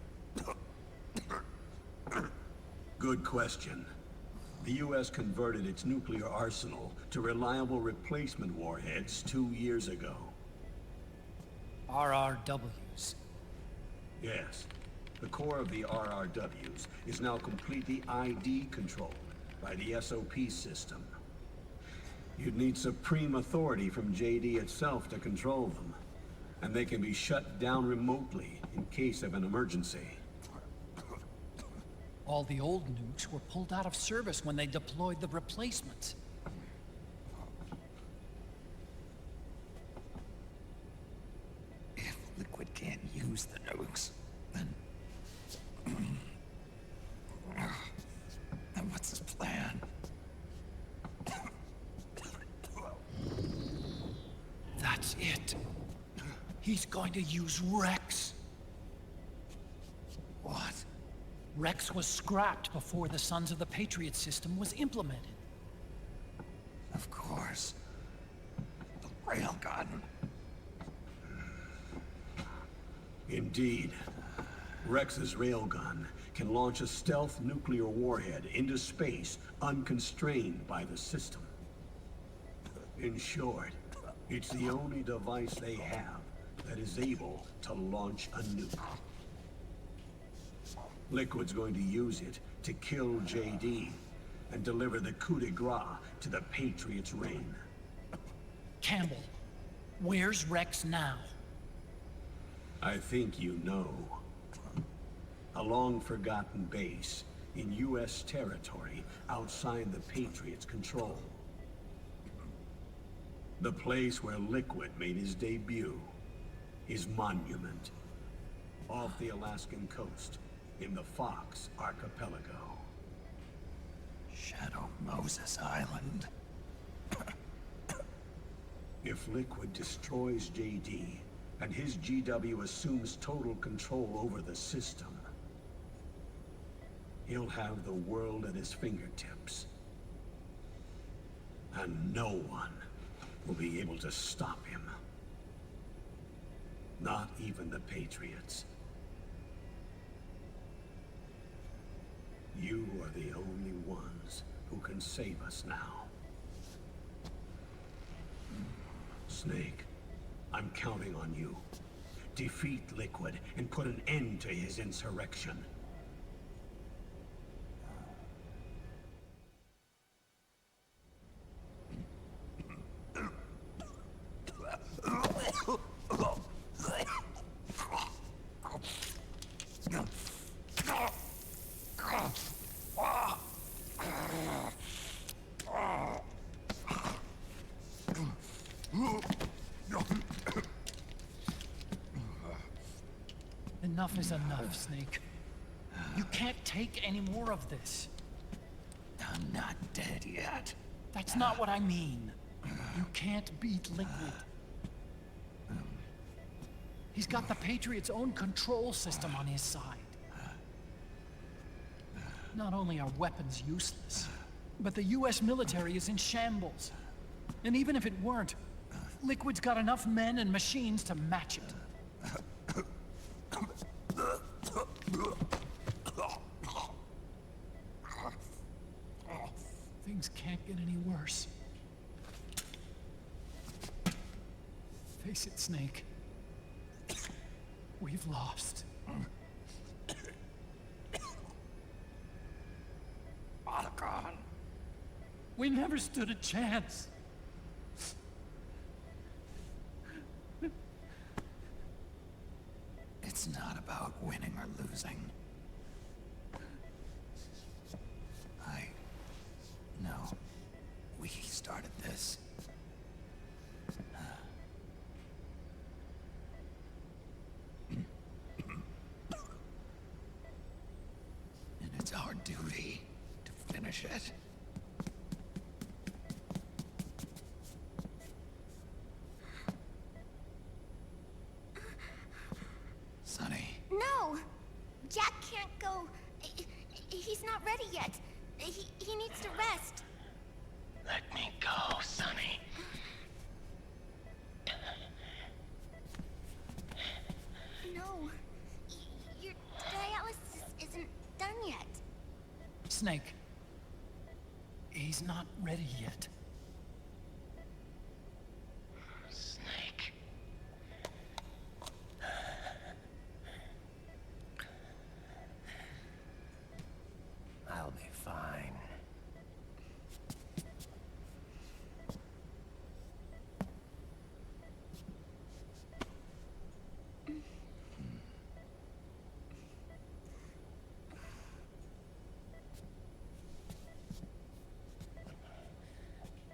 Good question. The U.S. converted its nuclear arsenal to reliable replacement warheads 2 years ago. RRWs. Yes. The core of the RRWs is now completely ID controlled by the SOP system. You'd need supreme authority from JD itself to control them, and they can be shut down remotely in case of an emergency. All the old nukes were pulled out of service when they deployed the replacements. If Liquid can't use the nukes, then what's his plan? That's it. He's going to use Rex. What? Rex was scrapped before the Sons of the Patriot system was implemented. Of course. The railgun. Indeed. Rex's railgun can launch a stealth nuclear warhead into space unconstrained by the system. In short, it's the only device they have that is able to launch a nuke. Liquid's going to use it to kill JD and deliver the coup de grace to the Patriots' reign. Campbell, where's Rex now? I think you know. A long-forgotten base in U.S. territory outside the Patriots' control. The place where Liquid made his debut. His monument. Off the Alaskan coast, in the Fox Archipelago. Shadow Moses Island. If Liquid destroys JD, and his GW assumes total control over the system, he'll have the world at his fingertips. And no one will be able to stop him. Not even the Patriots. You are the only ones who can save us now. Snake, I'm counting on you. Defeat Liquid and put an end to his insurrection. Enough is enough, Snake. You can't take any more of this. I'm not dead yet. That's not what I mean. You can't beat Liquid. He's got the Patriots' own control system on his side. Not only are weapons useless, but the US military is in shambles. And even if it weren't, Liquid's got enough men and machines to match it. Things can't get any worse. Face it, Snake. We've lost. Otacon. We never stood a chance. It's not about winning or losing. I know we started this. And it's our duty to finish it. Sonny. No! Jack can't go. He's not ready yet. He needs to rest. Let me go, Sonny. No. Your dialysis isn't done yet. Snake. He's not ready yet. Snake. I'll be fine.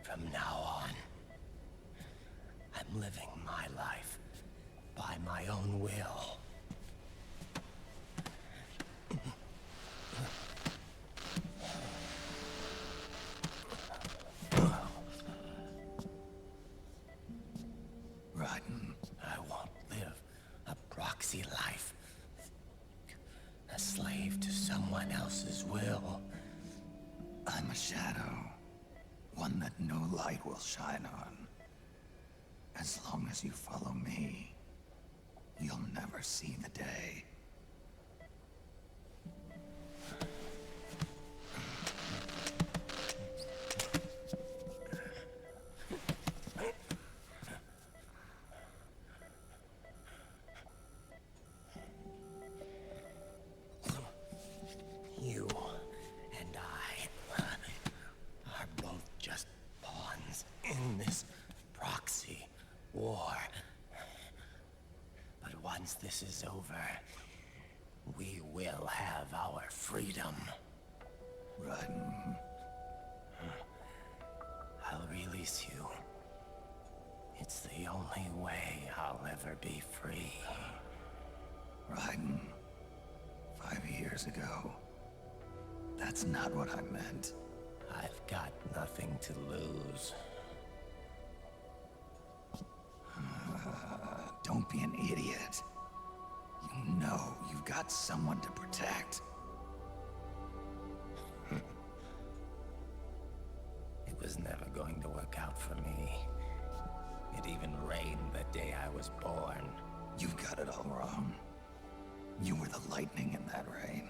From now on, I'm living my life by my own will. Rotten, I won't live a proxy life. A slave to someone else's will. I'm a shadow. One that no light will shine on. As long as you follow me, you'll never see the day. once this is over, we will have our freedom. Raiden. I'll release you. It's the only way I'll ever be free. Raiden. 5 years ago. That's not what I meant. I've got nothing to lose. Don't be an idiot. You know you've got someone to protect. It was never going to work out for me. It even rained the day I was born. You've got it all wrong. You were the lightning in that rain.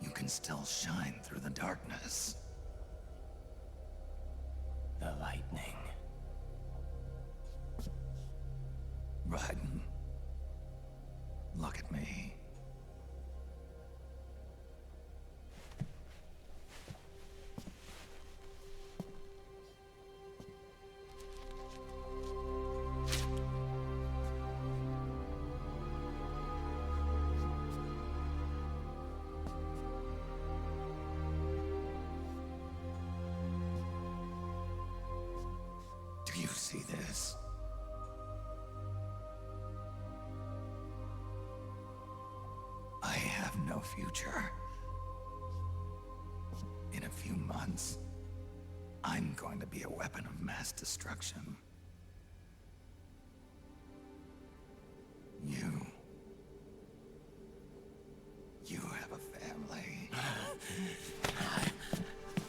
You can still shine through the darkness. The lightning. Raiden. Look at me. Do you see this? I have no future. In a few months, I'm going to be a weapon of mass destruction. You have a family.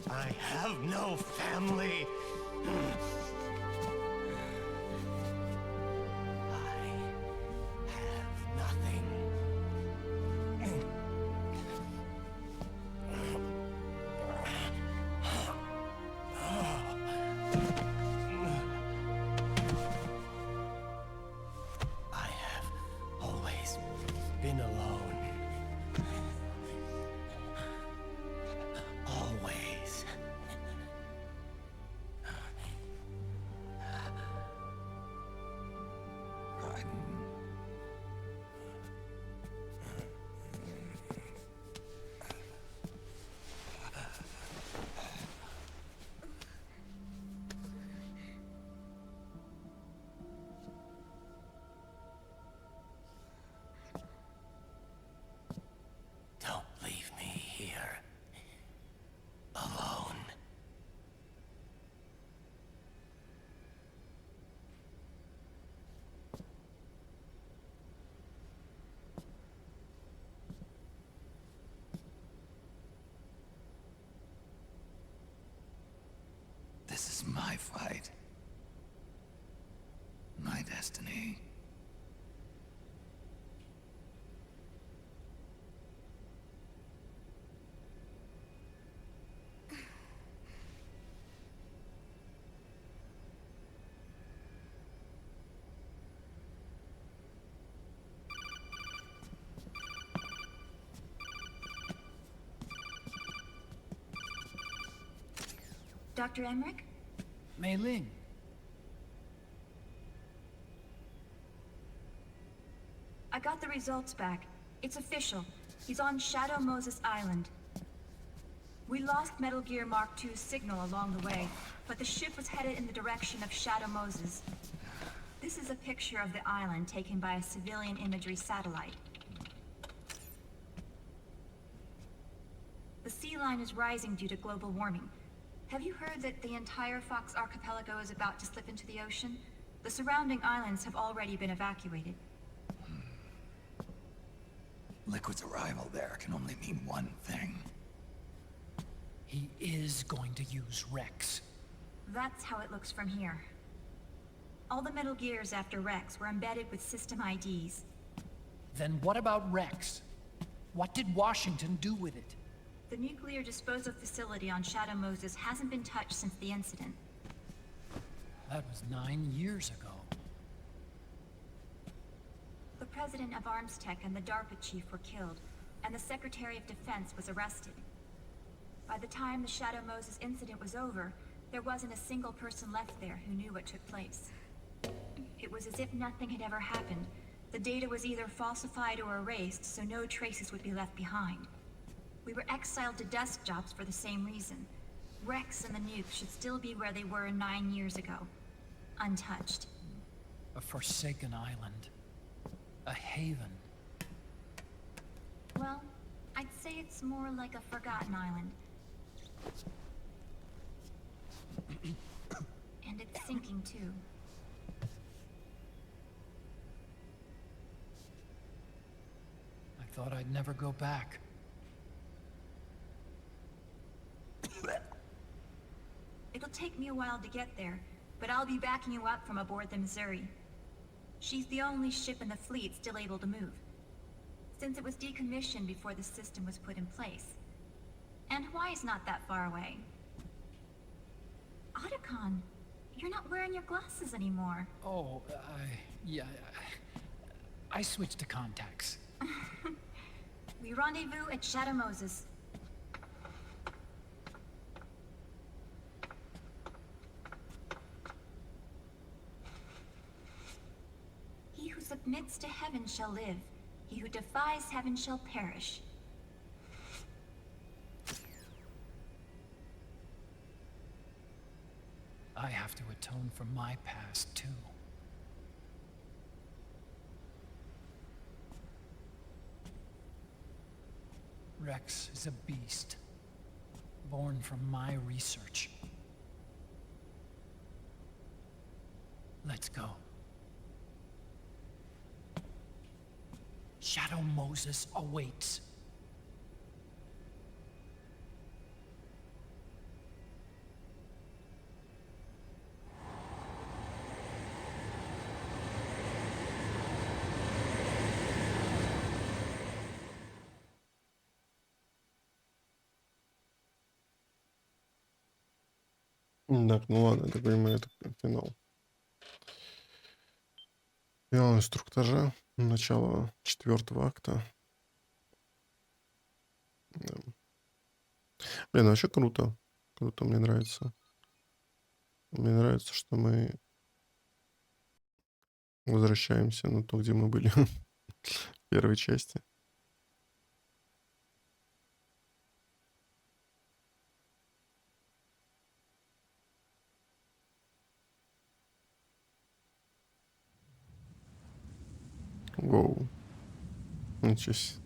I have no family. Been alone. Always. Don't leave me here. Alone. This is my fight. My destiny. Dr. Emmerich? Mei Ling. I got the results back. It's official. He's on Shadow Moses Island. We lost Metal Gear Mark II's signal along the way, but the ship was headed in the direction of Shadow Moses. This is a picture of the island taken by a civilian imagery satellite. The sea line is rising due to global warming. Have you heard that the entire Fox Archipelago is about to slip into the ocean? The surrounding islands have already been evacuated. Liquid's arrival there can only mean one thing. He is going to use Rex. That's how it looks from here. All the Metal Gears after Rex were embedded with system IDs. Then what about Rex? What did Washington do with it? The nuclear disposal facility on Shadow Moses hasn't been touched since the incident. That was 9 years ago. The president of ArmsTech and the DARPA chief were killed, and the Secretary of Defense was arrested. By the time the Shadow Moses incident was over, there wasn't a single person left there who knew what took place. It was as if nothing had ever happened. The data was either falsified or erased, so no traces would be left behind. We were exiled to desk jobs for the same reason. Rex and the nuke should still be where they were 9 years ago. Untouched. A forsaken island. A haven. Well, I'd say it's more like a forgotten island. And it's sinking too. I thought I'd never go back. It'll take me a while to get there, but I'll be backing you up from aboard the Missouri. She's the only ship in the fleet still able to move, since it was decommissioned before the system was put in place. And Hawaii's not that far away. Otacon, you're not wearing your glasses anymore. Oh, yeah, I switched to contacts. We rendezvous at Shadow Moses. He who submits to heaven shall live. He who defies heaven shall perish. I have to atone for my past, too. Rex is a beast, born from my research. Let's go. Shadow Moses awaits. Так, ну ладно, я так понимаю, это финал. Финал инструктажа. Начало 4-го акта. Да. Блин, вообще круто. Круто, мне нравится. Мне нравится, что мы возвращаемся на то, где мы были в первой части. Воу. Ничего себе.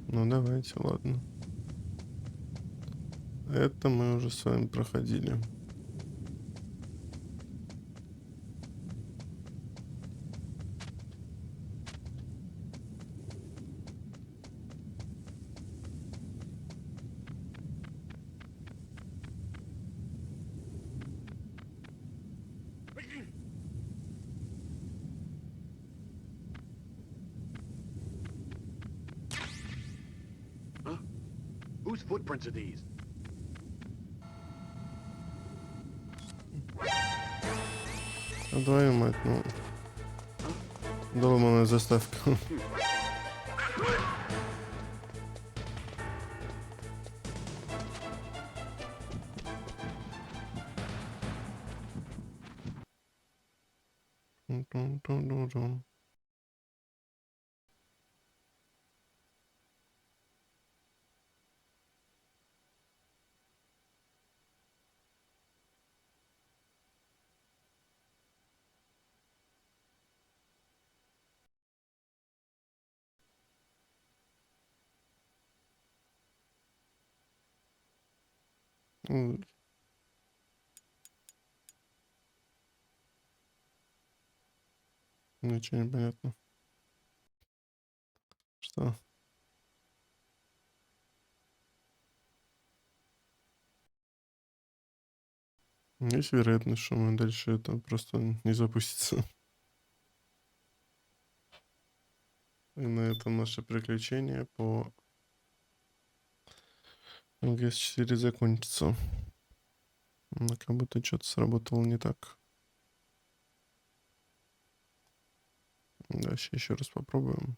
Ну давайте, ладно. Это мы уже с вами проходили. Huh? Whose footprints are these? А твою мать, ну. Доломанная заставка. Тун-тун-тун-тун-тун. Ничего не понятно. Что? Есть вероятность, что мы дальше это просто не запустится. И на этом наше приключение по МГС-4 закончится. Но как будто что-то сработало не так. Дальше еще раз попробуем.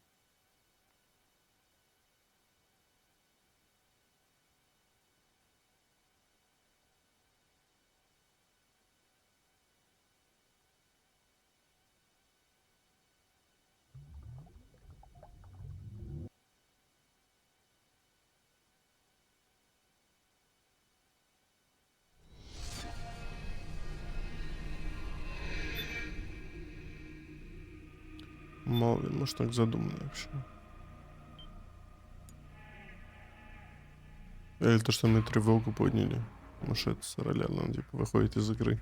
Мало ли, может так задумано вообще. Или то, что мы тревогу подняли. Может, это сороляло, он типа выходит из игры.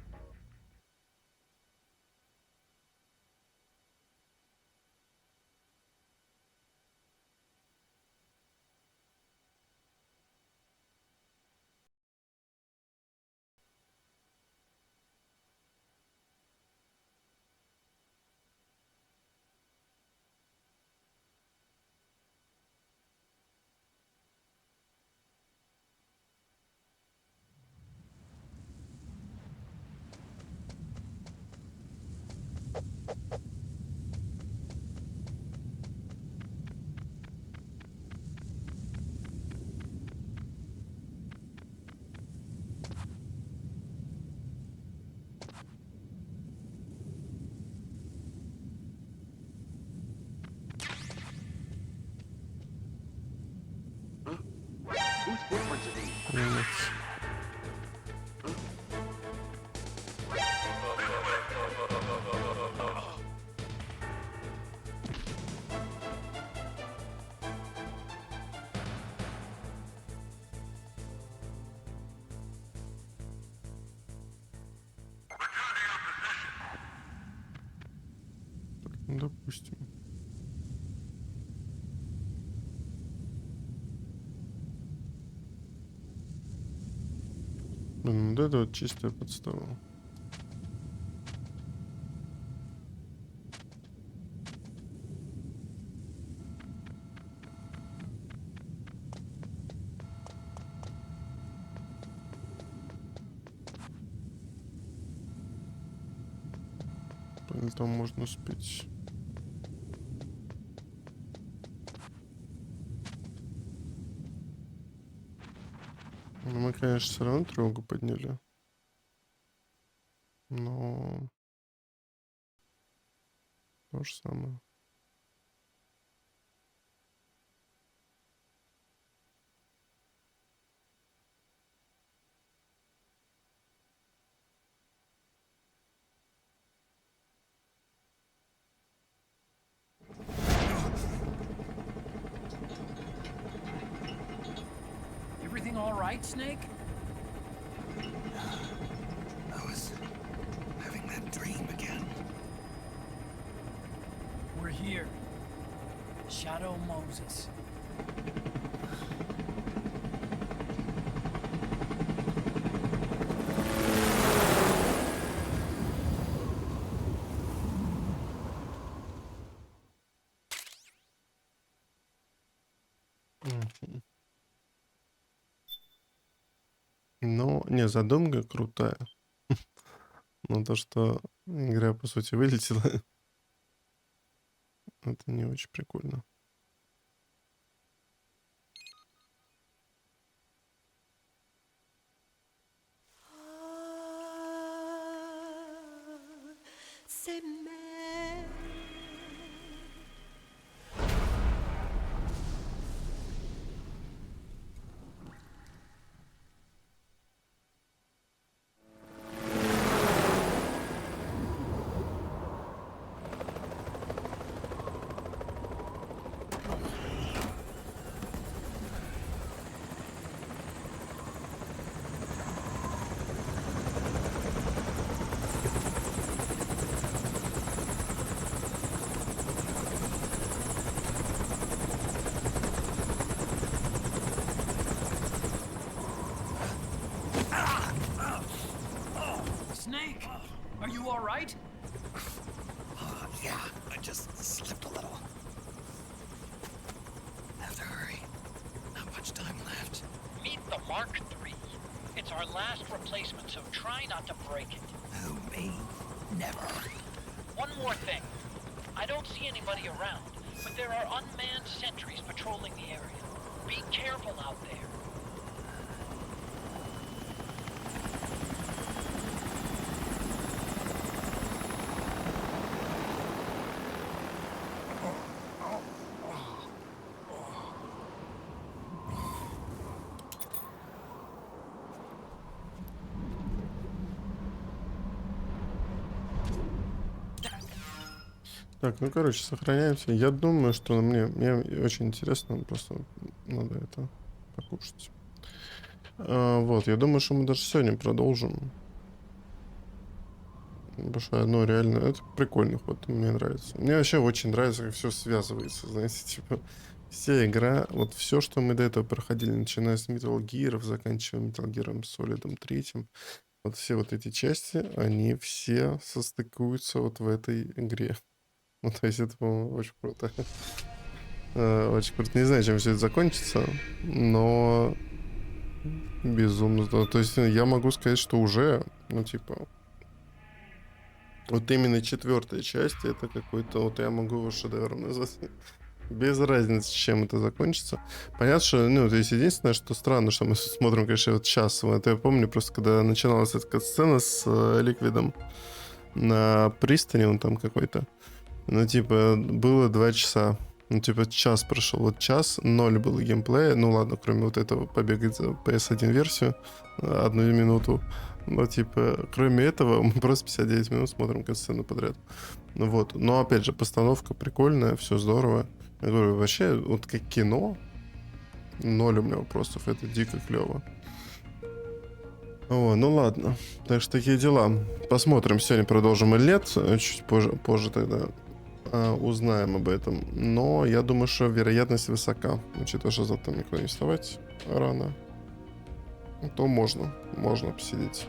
Whose footprints are these? Нет. Ну, допустим. Ну, вот это вот чистая подстава. Или там можно успеть. Ну, мы, конечно, все равно тревогу подняли. Но то же самое. Everything all right, Snake? I was having that dream again. We're here. Shadow Moses. Ну, не, задумка крутая. Но то, что игра, по сути, вылетела, это не очень прикольно. Snake, are you all right? Yeah, I just slipped a little. Have to hurry. Not much time left. Meet the Mark III. It's our last replacement, so try not to break it. Who, me? Never. One more thing. I don't see anybody around, but there are unmanned sentries patrolling the area. Be careful out there. Так, ну короче, сохраняемся. Я думаю, что мне очень интересно, просто надо это покушать. Вот, я думаю, что мы даже сегодня продолжим. Потому что, ну, реально, это прикольный ход, мне нравится. Мне вообще очень нравится, как все связывается, знаете, типа, вся игра, вот все, что мы до этого проходили, начиная с Metal Gear, заканчивая Metal Gear Solid 3, вот все вот эти части, они все состыкуются вот в этой игре. Ну, то есть это, по-моему, очень круто. Очень круто. Не знаю, чем все это закончится, но безумно здорово. То есть я могу сказать, что уже, ну, типа, вот именно 4-я часть, это какой-то, вот я могу его шедевром назвать. Без разницы, чем это закончится. Понятно, что, ну, то есть единственное, что странно, что мы смотрим, конечно, вот час. Это я помню просто, когда начиналась эта сцена с Ликвидом на пристани, он там какой-то. Ну, типа, было 2 часа. Ну, типа, час прошел. Вот час, 0 было геймплея. Ну, ладно, кроме вот этого побегать за PS1 версию 1 минуту. Но, типа, кроме этого, мы просто 59 минут смотрим катсцену подряд. Ну, вот. Но, опять же, постановка прикольная, все здорово. Я говорю, вообще, вот как кино, 0 у меня вопросов. Это дико клево. О, ну ладно. Так что такие дела. Посмотрим, сегодня продолжим или нет. Чуть позже тогда узнаем об этом. Но я думаю, что вероятность высока. Учитывая, что завтра никуда не вставать рано, то можно посидеть.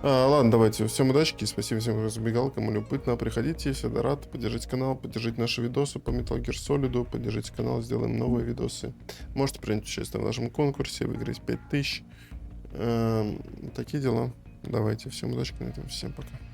Ладно, давайте. Всем удачи, спасибо всем, кто забегал, кому любопытно. Приходите, всегда рад. Поддержите канал, поддержите наши видосы по Metal Gear Solid, поддержите канал, сделаем новые видосы. Можете принять участие в нашем конкурсе, выиграть 5000. Такие дела. Давайте, всем удачи на этом, всем пока.